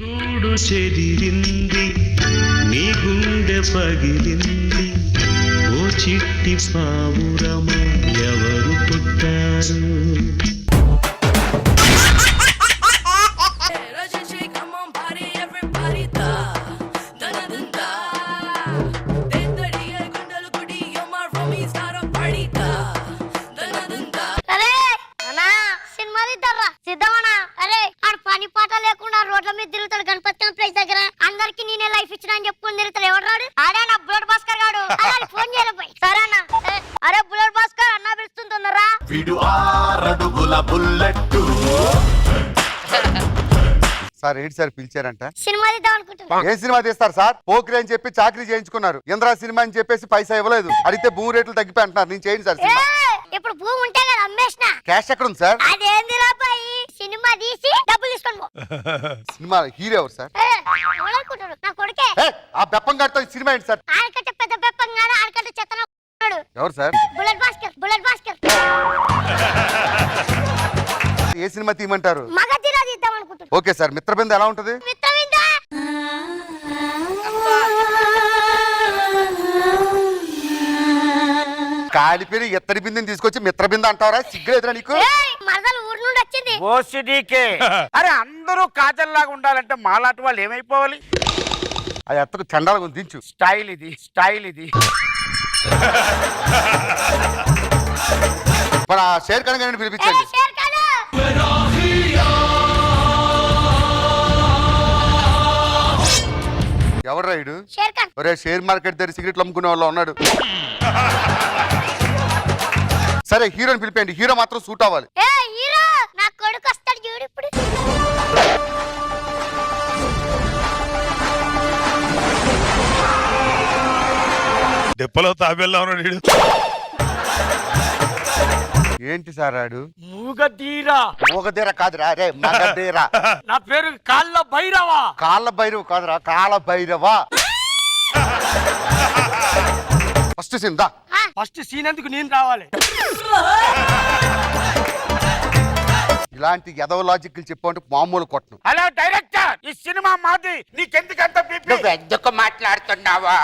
గూడు చెదిరింది, నీ గుండె పగిలింది, ఓ చిట్టి పావురమ ఎవరు పుట్టారు? అరే అన్నా, సినిమా తీద్దాంరా. సిద్ధమన్నా? అరే ఆడు పని పాట లేకుండా రోడ్ల మీద తిరుగుతాడు గణపతి కాంప్లెక్స్ దగ్గర. అందరికి నేనే లైఫ్ ఇచ్చిన అని చెప్పుకొని తిరుగుతాడు. ఎవరు రాడు? ఆడే నా బుల్లెట్ భాస్కర్ గాడు. ఫోన్ చేయలేపోయి. సరే అన్న. అరే బుల్లెట్ భాస్కర్, అన్న పిలుస్తుందరా. వీడు 6 అడుగుల బుల్లెట్టు. సార్ ఏంటి సార్ పిలిచారంట? సినిమా తీద్దాం అనుకుంటున్నా. ఏ సినిమా తీస్తారు సార్? పోకిరి అని చెప్పి చాకరీ చేయించుకున్నారు. ఇంద్రా సినిమా అని చెప్పేసి పైసా ఇవ్వలేదు. అడిగితే భూమి రేట్లు తగ్గిపోయి అంటున్నారు. నేను చేయండి సార్ సినిమా. ఇప్పుడు భూమి ఉంటే కదా అమ్మేసిన. క్యాష్ ఎక్కడ ఉంది సార్? అదేంది రాబాయి, సినిమా తీసి డబ్బులు తీసుకొని పో. సినిమా హీరో ఎవరు సార్? ఎవరనుకుంటారు? నా కొడుకే. ఆ బెప్పం గారితో సినిమా ఏంటి సార్? ఆడకట్ట పెద్ద బెప్పం కాదు, ఆడకట్ట చెత్తన ఎవరు sir? Bullet Bhaskar. Bullet Bhaskar. ఏ సినిమా తీయమంటారు? మగధీర తీద్దాం అనుకుంటున్నా. Okay sir. మిత్రబింద ఎలా ఉంటది? మిత్రవింద. కాలిపోయి ఎత్తడి బిందెని తీసుకొచ్చి మిత్రబింద అంటారా? సిగ్గు ఎదురా నీకు? మరదలు ఊరు నుండి వచ్చింది. ఓసిడీకే. అరే అందరూ కాజల్ లాగా ఉండాలంటే మాలాంటి వాళ్ళు ఏమైపోవాలి? అది ఎత్తకు చండాలకు దించు. స్టైల్ ఇది, స్టైల్ ఇది. మరి ఆ షేర్ ఖాన్ గారిని పిలిపించండి. షేర్ ఖాన్. ఎవరు రైడు షేర్ ఖాన్. ఒరే షేర్ మార్కెట్ దగ్గర సిగరెట్లు అమ్ముకునే వాళ్ళు ఉన్నాడు. సరే హీరోని పిలిపేయండి, హీరో మాత్రం సూట్ అవ్వాలి. ఏ హీరో నా కొడుకు వస్తాడు చూడు ఇప్పుడు. దెప్పలో తాబేల్లా ఉన్నాడు వీడు. ఏంటి సార్ ఆడు? మూగధీరా. మూగధీర కాదురా, రే మగధీర. నా పేరు కాళ్ళ భైరవా. కాళ్ళ భైరవ కాదురా, కాళ్ళ భైరవా. ఫస్ట్ సిందా ఫస్ట్ సీన్ ఎందుకు నేను రావాలి? ఇలాంటి ఎదవ లాజిక్లు చెప్పంటే మామూలు కొట్టను. హలో డైరెక్టర్, ఈ సినిమా మాది, నీకెందుకంత బీపీ? ఎందుకు మాట్లాడుతున్నావా?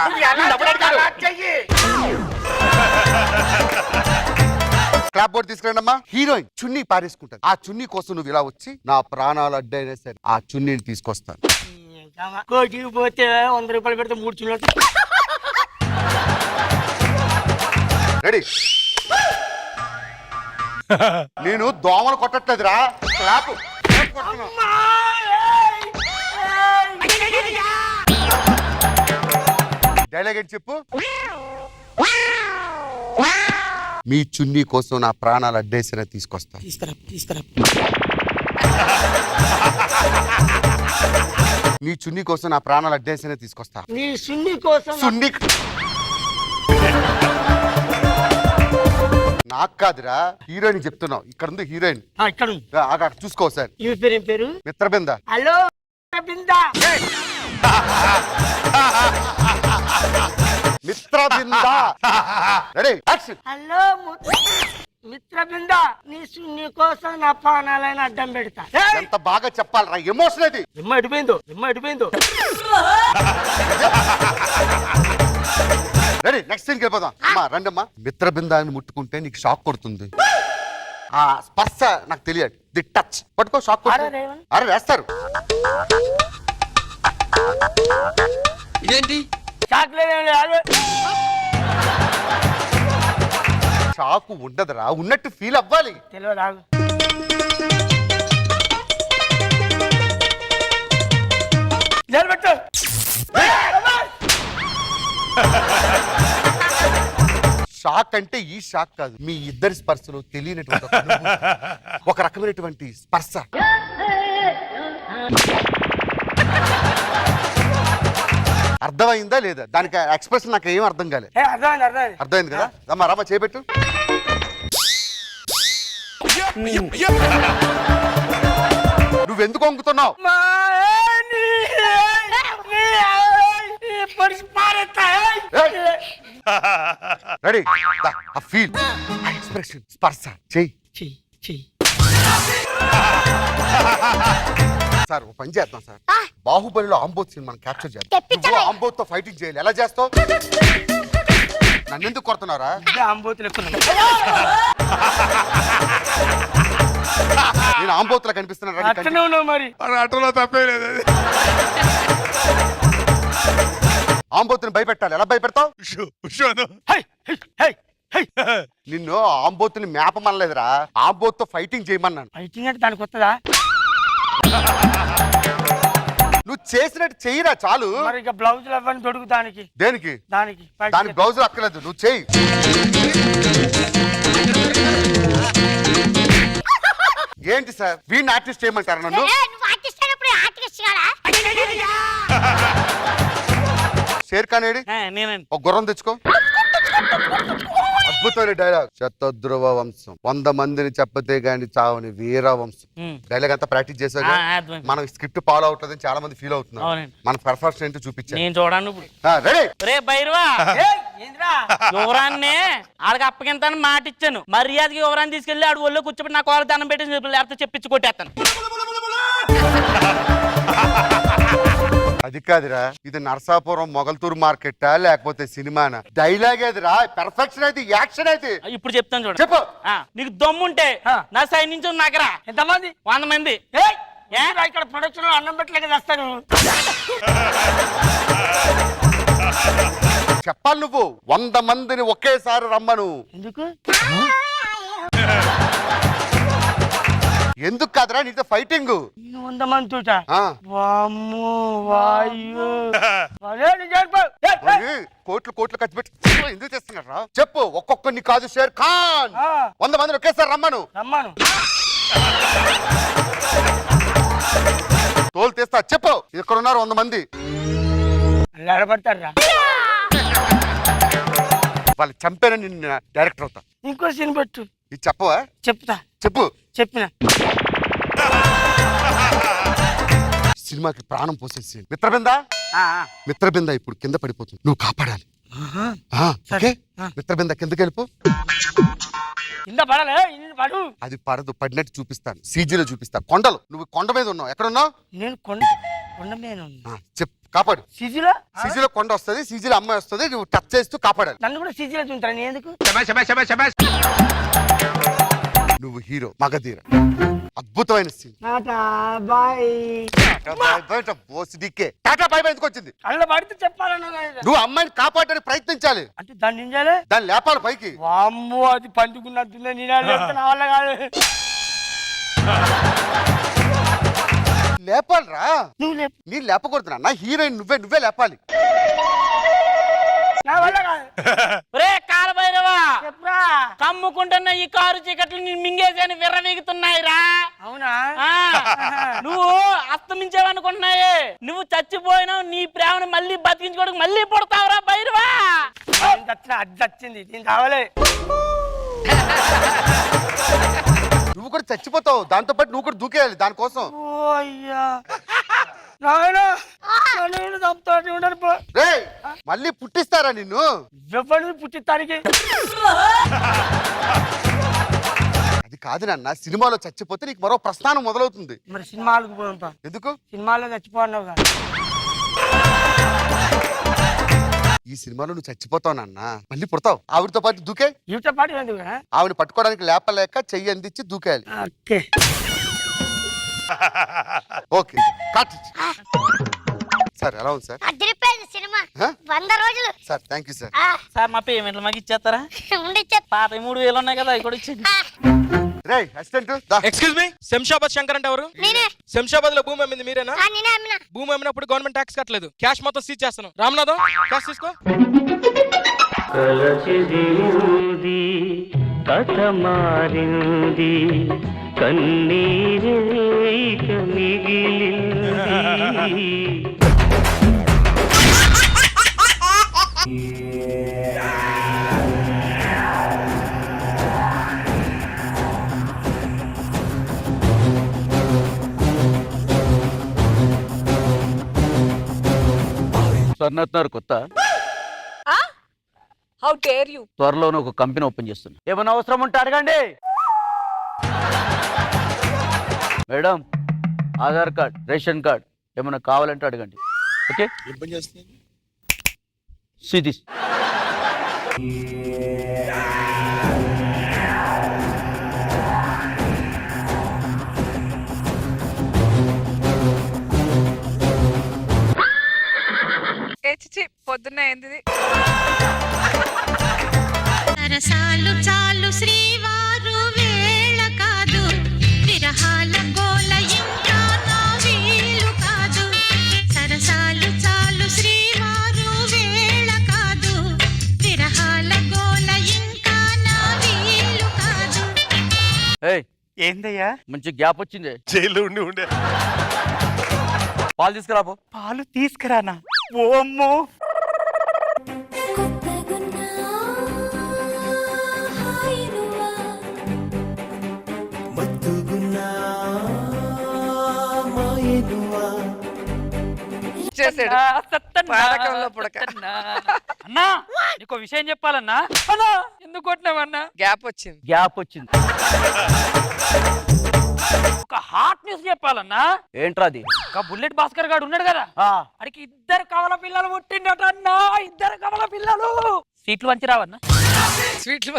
క్లాప్ బోర్డ్ తీసుకురండి అమ్మా. హీరోయిన్ చున్నీ పారేసుకుంటాను. ఆ చున్నీ కోసం నువ్వు ఇలా వచ్చి నా ప్రాణాలు అడ్డైనా సరే ఆ చున్నీని తీసుకొస్తాను. కోటికి పోతే 100 రూపాయలు పెడితే 3 చున్నీలు. రెడీ? నేను దోమలు కొట్టట్లేదురా, క్లాప్. డైలాగ్ ఏంటి చెప్పు? మీ చున్నీ కోసం నా ప్రాణాలు అడ్డేసిన తీసుకొస్తా. తీసుకురా. నీ చున్నీ కోసం నా ప్రాణాలు అడ్డేసిన తీసుకొస్తా. నీ సున్ని కోసం. చున్నీ నాకు కాదురా, హీరోయిన్ చెప్తున్నావు. ఇక్కడ ఉంది హీరోయిన్, ఇక్కడ అక్కడ చూసుకో సార్. ఈ పేరు ఏం పేరు? Mitrabinda. Hello Binda. Mitrabinda. Ready action. Hello Mitrabinda, నీ సున్ని కోసం నా ప్రాణాలైన అడ్డం పెడతా. ఎంత బాగా చెప్పాలరా, ఎమోషన్ అది. ఎమ్మ అడిపోయిందో. రెడీ నెక్స్ట్ సీన్కి వెళ్ళిపోదాం. అమ్మా రండమ్మా. మిత్రబిందాన్ని ముట్టుకుంటే నీకు షాక్ కొడుతుంది. ఆ స్పర్శ నాకు తెలియదు, ది టచ్. పట్టుకో, షాక్ కొడుతుంది. అరే వేస్తారు. ఇదేంటి? షాకు ఉండదురా, ఉన్నట్టు ఫీల్ అవ్వాలి. తెలియదు. నిలబెట్టు. షాక్ అంటే ఈ షాక్ కాదు, మీ ఇద్దరి స్పర్శలో తెలియనటువంటి ఒక అనుభూతి. ఒక రకమైనటువంటి స్పర్శ. అర్థమైందా లేదా? దానికి ఎక్స్ప్రెషన్ నాకు ఏం అర్థం కాలేదు. అర్థమైంది కదా? రమ్మా రమ్మా, చేపెట్టు. నువ్వెందుకు వంగుతున్నావు? రెడీ? ఆ ఫీల్, ఆ ఎక్స్ప్రెషన్, స్పర్శ. చెయ్యి. సార్ ఒక పని చేద్దాం సార్. బాహుబలిలో ఆంబోత్ సినిమాని క్యాప్చర్ చేద్దాం. నువ్వు ఆంబోత్ తో ఫైటింగ్ చేయాలి. ఎలా చేస్తావు? నన్ను ఎందుకు కొడుతున్నారా? నేను ఆంబోతులా కనిపిస్తున్నా మరి. ఆటోలో తప్పే లేదు. ఆంబోతుని భయపెట్టాలి. ఎలా భయపెడతావు? నిన్ను ఆంబోతుని మేపమనలేదురా, ఆంబోత్ తో ఫైటింగ్ చేయమన్నాను. ఫైటింగ్ అంటే దానికి వస్తుందా? నువ్వు చేసినట్టు చెయ్యిరా చాలు. మరి ఇక బ్లౌజులు అవన్నీ దొడుకు దానికి. దేనికి? దానికి బ్లౌజులు అక్కర్లేదు, నువ్వు చెయ్యి. ఏంటి సార్, వీడిని ఆర్టిస్ట్ చేయమంటారు నన్ను? Share Khan AD? ఒక గుర్రం తెచ్చుకో. అద్భుతమైన డైలాగ్. శతద్రువ వంశం, 100 మందిని చెప్పతే గాని చావని వీర వంశం. డైలాగ్ అంతా ప్రాక్టీస్ చేసాగా. మనం స్క్రిప్ట్ ఫాలో అవుతుందని చాలా మంది ఫీల్ అవుతున్నారు. మన పర్ఫార్మెన్స్ ఏంటో చూపించాను. నేను చూడండి ఇప్పుడు. రెడీ? రే భైరవా, యువరాన్ని ఆడికి అప్పగింతాను మాట ఇచ్చాను. మర్యాదకి యువరాన్ని తీసుకెళ్లి ఆడు ఒళ్ళో కూర్చోబెట్టి నా కోళ్ళ దండం పెట్టి లేకపోతే చెప్పించి కొట్టేస్తాను. అది కాదురా, ఇది నర్సాపురం మొగల్తూరు మార్కెట్టా లేకపోతే సినిమానా? డైలాగ్ ఏదిరా, పెర్ఫెక్షన్ అయితే, యాక్షన్ అయితే. ఇప్పుడు చెప్తాను చూడు. చెప్పు. నీకు దమ్ముంటే నా సైడ్ నుంచి నాకరా. ఎంతమంది? 100 మంది. ఇక్కడ ప్రొడక్షన్ లో అన్నం పెట్టలేక చేస్తాను. చెప్పాలి నువ్వు. 100 మందిని ఒకేసారి రమ్మను. ఎందుకు? ఎందుకు కాదురా నీతో ఫైటింగ్ 100 మంది చూట వామ్మో వాయు అరే నీ చెప్పు. కోట్లు కోట్లు ఖర్చు పెట్టి ఎందుకు చేస్తున్నారా చెప్పు. ఒక్కొక్కరిని కాదు షేర్ ఖాన్ 100 మందిని ఒకేసారి రమ్మను. తోలు తీస్తా చెప్పు. ఇక్కడ ఉన్నారు 100 మంది. నిలబడతారా వాళ్ళు చంపారని నిన్ను డైరెక్టర్ అవుతా. ఇంకో సీన్ పెట్టు. ఇది చెప్పవా? చెప్తా. చెప్పు. చెప్పిన సినిమాకి ప్రాణం పోసేసి మిత్రబింద ఇప్పుడు కింద పడిపోతుంది, నువ్వు కాపాడాలి. ఓకే మిత్రబింద కిందకి వెళ్ళిపో. కింద పడలే పడు. అది పడదు, పడినట్టు చూపిస్తాను, సీజీలో చూపిస్తాను. కొండలు నువ్వు కొండ మీద ఉన్నావు. ఎక్కడ ఉన్నావు? నేను కొండ మీద ఉన్నా. చెప్పు కాపాడు. సీజీలో సీజీలో కొండ వస్తుంది, సీజీలో అమ్మాయి వస్తుంది, నువ్వు టచ్ చేస్తూ కాపాడాలి. నన్ను కూడా సీజీలో చూంటాను. నేను ఎందుకు? నువ్వు హీరో, మగధీర. అద్భుతమైన scene. Tata bye. Tata bye bye ఎందుకు వచ్చింది? కళ్ళ పడితే చెప్పాలన్నా. నువ్వు అమ్మాయిని కాపాడడానికి ప్రయత్నించాలి. అంటే దాన్ని ఏం చేయాలి? దాన్ని లేపాలి పైకి. వామ్మో అది పండుకున్నట్టుంది. నేను వల్ల కాదు. లేపాలిరా. నువ్వు లేపు. నేను లేపకూడదు నా హీరోయిన్, నువ్వే లేపాలి. నా వల్ల కాదు. రే కాలభైరవా, చెప్పరా. కమ్ముకుంటున్న ఈ కారు చీకట్లు మింగేసి విర్రవీగుతున్నాయిరా. అవునా? నువ్వు అస్తమించావనుకుంటున్నాయే. నువ్వు చచ్చిపోయినావు, నీ ప్రేమను మళ్ళీ బతికించుకోవడానికి మళ్ళీ పుడతావురా భైరవా. అది చచ్చింది, నేను కావాలే. నువ్వు కూడా చచ్చిపోతావు, దాంతో పాటు నువ్వు కూడా దూకేయాలి దానికోసం. ఓ అయ్యా నాయనా, నేను చంపుతాను. ఉండను పో. రేయ్ మళ్ళీ పుట్టిస్తారా నిన్ను? ఎవరు పుట్టిస్తానికి? అది కాదు నాన్న, సినిమాలో చచ్చిపోతే నీకు మరో ప్రస్థానం మొదలవుతుంది. మరి సినిమాలకు పోదాం. ఎందుకు? సినిమాలో చచ్చిపోన్నావు కదా. ఈ సినిమాలో నువ్వు చచ్చిపోతావు నాన్న, మళ్ళీ పుడతావు. ఆవిడతో పాటు దూకే. ఈవితో పాటు ఎందుకు? ఆవిడ పట్టుకోవడానికి లేపలేక చెయ్యి అందించి దూకేయాలి. Okay okay cut. సార్ ఎలా ఉంది సార్? అదిరిపోయింది సినిమా. 100 రోజులు. Sir thank you sir. Sir మా పేమెంట్లు మాకు ఇచ్చేస్తారా? పాత 3000 ఉన్నాయి కదా, అవి కూడా ఇచ్చేయండి. రేయ్ assistant excuse me, Shamshabad Shankar అంటే ఎవరు? శంషాబాద్ లో భూమి అమ్మింది మీరేనా? భూమి అమ్మినప్పుడు గవర్నమెంట్ ట్యాక్స్ కట్టలేదు, క్యాష్ మొత్తం సీజ్ చేస్తాను. రామనాథం క్యాష్ తీసుకో. కథ మారింది, కన్నీరే మిగిలింది. స్వర్ణత్నారు కొత్త. How dare you. త్వరలోనే ఒక కంపెనీ ఓపెన్ చేస్తున్నా. ఏమైనా అవసరం ఉంటే అడగండి. Madam Aadhaar card, ration card ఏమైనా కావాలంటే అడగండి. Okay cities. పొద్దున్న ఏంది? సరసాలు చాలు శ్రీవారు వేళ కాదు, విరహాల గోల ఇంకా నా వీలు కాదు. సరసాలు చాలు శ్రీవారు వేళ కాదు, విరహాల గోల ఇంకా నా వీలు కాదు. ఏందయ్యా? మంచి గ్యాప్ వచ్చింది. జైల్లో ఉండే పాలు తీసుకురాబో. పాలు తీసుకురానా? ఓ అమ్మో అన్నా నీకు విషయం చెప్పాలన్నా. అన్నా ఎందుకు కొట్టినావన్నా? గ్యాప్ వచ్చింది. గ్యాప్ వచ్చింది. ఒక హాట్ న్యూస్ చెప్పాలన్నా. ఏంట్రా అది? ఒక బుల్లెట్ భాస్కర్ గారు ఉన్నాడు కదా, అడికి 2 కవల పిల్లలు పుట్టిండట అన్నా. 2 కవల పిల్లలు. సీట్లు వంచి రావన్నా. స్వీట్లు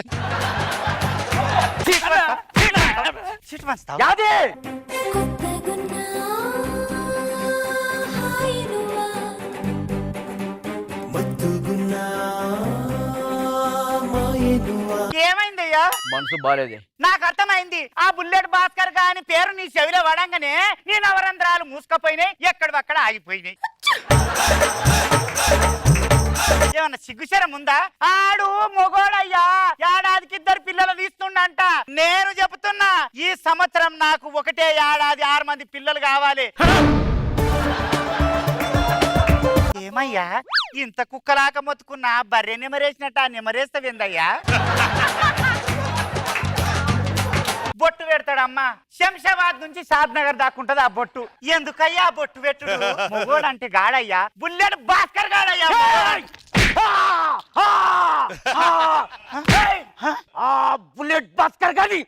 యాదే ఏమైందయ్యా? మనసు బాలేదే. నాకు అర్థమైంది. ఆ బుల్లెట్ భాస్కర్ గాని పేరు నీ చెవిలో పడంగానే నీ నవరంధ్రాలు మూసుకపోయినాయి, ఎక్కడవక్కడ ఆగిపోయినాయి. ఏమన్నా సిగ్గుశరం ఉందా? ఆడు మొగోడయ్యా, ఏడాదికి 2 పిల్లలు తీస్తుండంట. నేను చెబుతున్నా, ఈ సంవత్సరం నాకు ఒకటే ఏడాది 6 మంది పిల్లలు కావాలి. ఏమయ్యా ఇంత కుక్కలాక మొత్తుకున్నా బర్రె నిమరేసినట్ట నిమరేస్తావేందయ్యా? బొట్టు పెడతాడమ్మా. శంషాబాద్ నుంచి షాద్ నగర్ దాక్కుంటది ఆ బొట్టు. ఎందుకయ్యా బొట్టు పెట్టుడు? మొగోడు అంటే గాడయ్యా, బుల్లెట్ భాస్కర్ గాడయ్యా. బుల్లెట్ భాస్కర్ గాని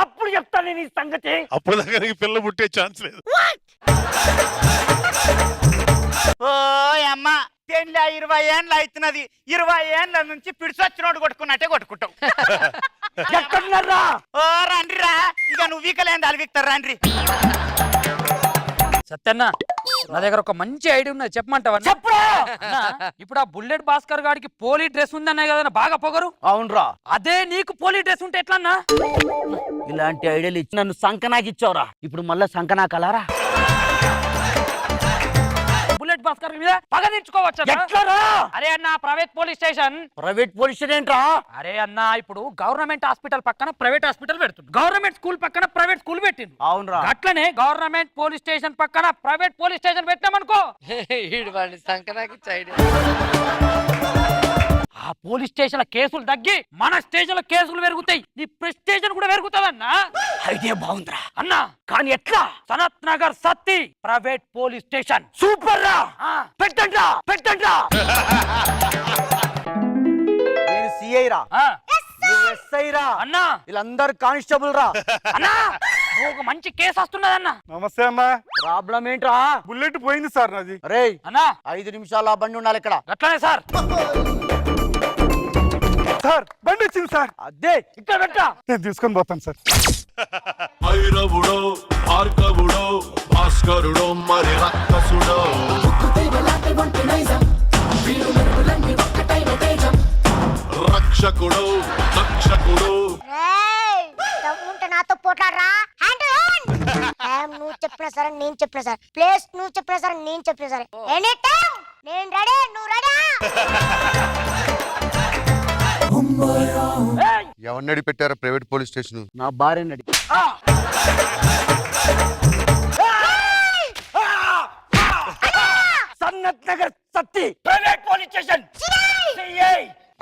అప్పుడు చెప్తాను నేను ఈ సంగతి. అప్పుడు దాకా నీకు పిల్ల పుట్టే ఛాన్స్ లేదు. ఓ అమ్మా, 20 ఏండ్లు అవుతున్నది. 20 ఏండ్ల నుంచి పిడిసొచ్చినోడు కొట్టుకున్నట్టే కొట్టుకుంటావు. ఎక్కడున్నారా? ఓ రండిరా, ఇక నువ్వు వీకలేంది వాళ్ళు వీక్తారు, రండి. సత్యన్న, నా దగ్గర ఒక మంచి ఐడియా ఉన్నది, చెప్పమంటావా? చెప్పు. ఇప్పుడు ఆ బుల్లెట్ భాస్కర్ గాడికి పోలీ డ్రెస్ ఉందన్నాయి కదా, బాగా పొగరు. అవునరా, అదే నీకు పోలీ డ్రెస్ ఉంటే ఎట్లన్నా? ఇలాంటి ఐడియాలు ఇచ్చి నన్ను సంకనాకి ఇచ్చావురా. ఇప్పుడు మళ్ళా సంకనాకలారా? బుల్లెట్ భాస్కర్ మీద పగ తీర్చుకోవచ్చు. అరే అన్న, private police station. Private police station ఏంట్రా? అరే అన్న, ఇప్పుడు గవర్నమెంట్ హాస్పిటల్ పక్కన ప్రైవేట్ హాస్పిటల్ పెడుతుంది, గవర్నమెంట్ స్కూల్ పక్కన ప్రైవేట్ స్కూల్ పెట్టింది. అవునరా, అట్లనే గవర్నమెంట్ పోలీస్ స్టేషన్ పక్కన ప్రైవేట్ పోలీస్ స్టేషన్ పెట్టామనుకో, ఆ పోలీస్ స్టేషన్ కేసులు తగ్గి మన స్టేషన్ లో కేసులు పెరుగుతాయి, నీ ప్రెస్టేషన్ కూడా పెరుగుతుందన్నా. ఐడియా బాగుందిరా అన్నా, కానీ ఎట్లా? Sanath Nagar Satti private police station. Super రా, పెట్టండ్రా పెట్టండ్రా. నేను సిఐ రా, నువ్వు ఎస్ఐ రా అన్నా, వీళ్ళందరూ కానిస్టేబుల్ రా. అన్నా ఒక మంచి కేసు వస్తున్నదన్నా. నమస్తే అమ్మా. ప్రాబ్లం ఏంట్రా? బుల్లెట్ పోయింది సార్ నాది. రే అన్నా, 5 నిమిషాలు ఆ బండి ఉండాలి ఇక్కడ. అట్లానే సార్. సార్ బండి వచ్చింది సార్. అదే ఇక్కడ పెట్టా, నేను తీసుకొని పోతాను సార్. ఐరవుడో భార్గవుడో భాస్కరుడో మరి రక్కసుడో రక్షకుడో తక్షకుడో. దమ్ముంటే నాతో పోట్లాడరా. నువ్వు చెప్పినా సరే, నేను చెప్పినా సరే, ప్లేస్ నువ్వు చెప్పినా సరే, నేను చెప్పినా సరే, ఎనీ టైం నేను రెడీ, నువ్వు రెడీ. ఎవరిని పెట్టారా ప్రైవేట్ పోలీస్ స్టేషన్? నా భార్య నడి. Sanath Nagar Satti private police station.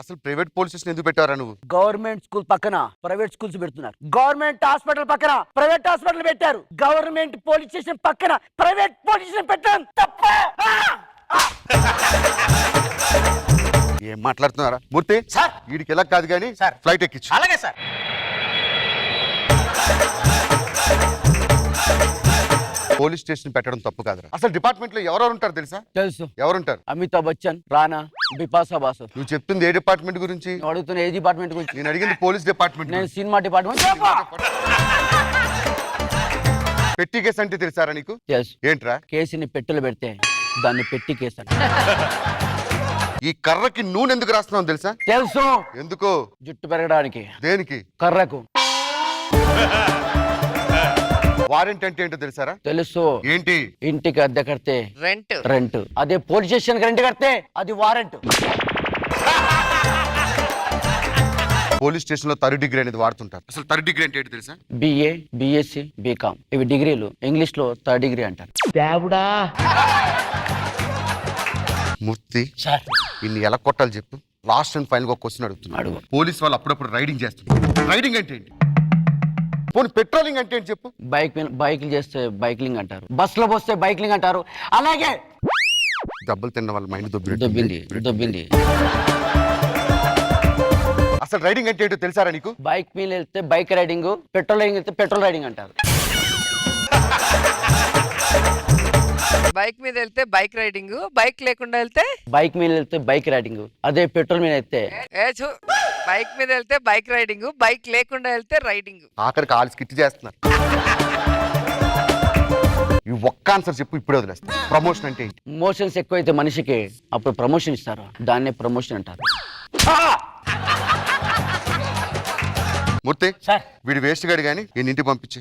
అసలు ప్రైవేట్ పోలీస్ స్టేషన్ ఎందుకు పెట్టారా నువ్వు? గవర్నమెంట్ స్కూల్ పక్కన ప్రైవేట్ స్కూల్స్ పెడుతున్నారు. గవర్నమెంట్ హాస్పిటల్ పక్కన ప్రైవేట్ హాస్పిటల్ పెట్టారు. గవర్నమెంట్ పోలీస్ స్టేషన్ పక్కన ప్రైవేట్ పోలీస్ స్టేషన్ పెట్టారు. తప్ప. ఏం మాట్లాడుతున్నారా మూర్తి? సార్, వీడికి ఎలా కాదు కానీ ఫ్లైట్ ఎక్కించు. అలాగే సార్. పోలీస్ స్టేషన్ పెట్టడం తప్పు కాదురా. అసలు డిపార్ట్మెంట్ లో ఎవరెవరు ఉంటారు తెలుసా? తెలుసు. ఎవరుంటారు? అమితాబ్ బచ్చన్, రానా, బిపాసా బాసు. నువ్వు చెప్తుంది ఏ డిపార్ట్మెంట్ గురించి? అడుగుతున్న ఏ డిపార్ట్మెంట్ గురించి? నేను అడిగింది పోలీస్ డిపార్ట్మెంట్. నేను సినిమా డిపార్ట్మెంట్. పెట్టి కేసు అంటే తెలుసారా నీకు? ఏంట్రా? కేసుని పెట్టెలు పెడితే దాన్ని పెట్టి కేసు అంట. ఈ కర్రకి నూనె ఎందుకు రాస్తున్నావు తెలుసా? తెలుసు. ఎందుకు? జుట్టు పెరగడానికి. దేనికి? కర్రకు. వారెంట్ అంటే ఏంటో తెలుసారా? తెలుసు. ఏంటి? ఇంటికి అద్దె కడితే రెంట్. రెంట్. అదే పోలీస్ స్టేషన్ రెంట్ కడితే అది వారెంట్. పోలీస్ స్టేషన్ లో 3rd డిగ్రీ అనేది వాడుతుంటారు. అసలు 3rd డిగ్రీ అంటే ఏంటి తెలుసా? బిఏ, బిఎస్సి, బీకామ్ ఇవి డిగ్రీలు. ఇంగ్లీష్ లో 3rd డిగ్రీ అంటారు. దేవుడా మూర్తి, ఇన్ని ఎలా కొట్టాలి చెప్పు? లాస్ట్ అండ్ ఫైనల్ గా ఒక క్వశ్చన్ అడుగుతున్నాడు. పోలీస్ వాళ్ళు అప్పుడప్పుడు రైడింగ్ చేస్తున్నారు. రైడింగ్ అంటే ఏంటి? పోనీ పెట్రోలింగ్ అంటే ఏంటి చెప్పు? బైక్లు చేస్తే బైక్లింగ్ అంటారు. బస్ లో పోస్తే బైక్లింగ్ అంటారు. అలాగే డబ్బులు తిన్న వాళ్ళ మైండ్ దొబ్బింది. అసలు రైడింగ్ అంటే ఏంటో తెలుసారా నీకు? బైక్ మీద వెళ్తే బైక్ రైడింగ్, పెట్రోలింగ్ వెళ్తే పెట్రోల్ రైడింగ్ అంటారు. బైక్ మీద వెళ్తే బైక్ రైడింగ్, బైక్ లేకుండా వెళ్తే బైక్ మీద వెళ్తే బైక్ రైడింగ్. అదే పెట్రోల్ మీద వెళ్తే బైక్ మీద వెళ్తే బైక్ రైడింగ్, బైక్ లేకుండా వెళ్తే రైడింగ్. ఆఖరికి ఆలు స్కిట్ చేస్తున్నారు. ఈ ఒక్క ఆన్సర్ చెప్పు, ఇప్పుడే వదిలేస్తా. ప్రమోషన్ అంటే ఏంటి? మోషన్స్ ఎక్కువైతే మనిషికి అప్పుడు ప్రమోషన్ ఇస్తారు. దాన్నే ప్రమోషన్ అంటారు. మూర్తి సార్. వీడు వేస్ట్ గాడు గాని ఈయన ఇంటికి పంపించి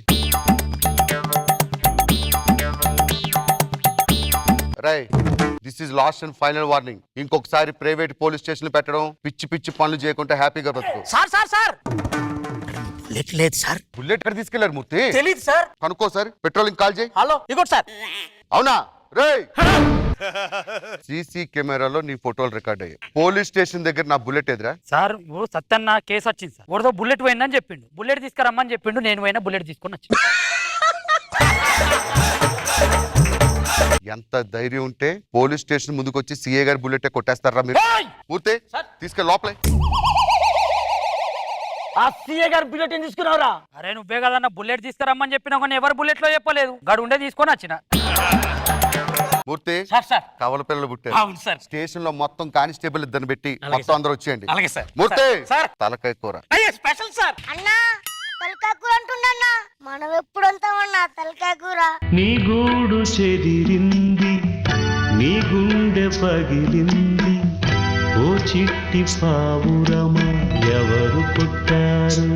రై this is last and final warning. ఇంకొకసారి ప్రైవేట్ పోలీస్ స్టేషన్ పెట్టడం పిచ్చి పిచ్చి పనులు చేయకుండా హ్యాపీగా బతుకు. సార్ సార్ సార్ బుల్లెట్ లేదు సార్. బుల్లెట్ ఎక్కడ తీసుకెళ్లారు మూర్తి? తెలీదు సార్. కనుక్కో సార్, పెట్రోలింగ్ కాల్ చేయి. హలో ఇగోటి సార్. అవునా రేయ్ సీసీ కెమెరాలో నీ ఫోటోలు రికార్డ్ అయ్యాయి. పోలీస్ స్టేషన్ దగ్గర నా బుల్లెట్ ఎదురా? సార్ ఓ సత్యన్న కేసు వచ్చింది సార్. ఒకదో బుల్లెట్ పోయిందని చెప్పిండు, బుల్లెట్ తీసుకురమ్మని చెప్పిండు. నేను పోయినా బుల్లెట్ తీసుకొని వచ్చి. ఎంత ధైర్యం ఉంటే పోలీస్ స్టేషన్ ముందుకు వచ్చి సీఏ గారి బుల్లెట్ కొట్టేస్తారా మీరు? పూర్తి తీసుకెళ్ళి లోపలే. ఆ సీఏ గారు బుల్లెట్ ఏం తీసుకున్నావురా? అరే నువ్వే కదన్నా బుల్లెట్ తీసుకురమ్మని చెప్పినా కానీ ఎవరు బుల్లెట్ లో చెప్పలేదు. గడు ఉండే తీసుకొని వచ్చిన. మూర్తి సార్ కవల పిల్లలు పుట్టారు. అవును సార్. స్టేషన్ లో మొత్తం కానిస్టేబుల్ ఇద్దరిని పెట్టి మొత్తం అందరూ వచ్చేయండి. అలాగే సార్. మూర్తి సార్. తలకాయ కూర. అయ్యే స్పెషల్ సార్. అన్నా తలకాయ కూర అంటుండన్నా, మనం ఎప్పుడు అంటామన్నా తలకాయ కూర? నీ గూడు చెదిరింది, నీ గుండె పగిలింది, ఓ చిట్టి పావురమా ఎవరు పుట్టారు?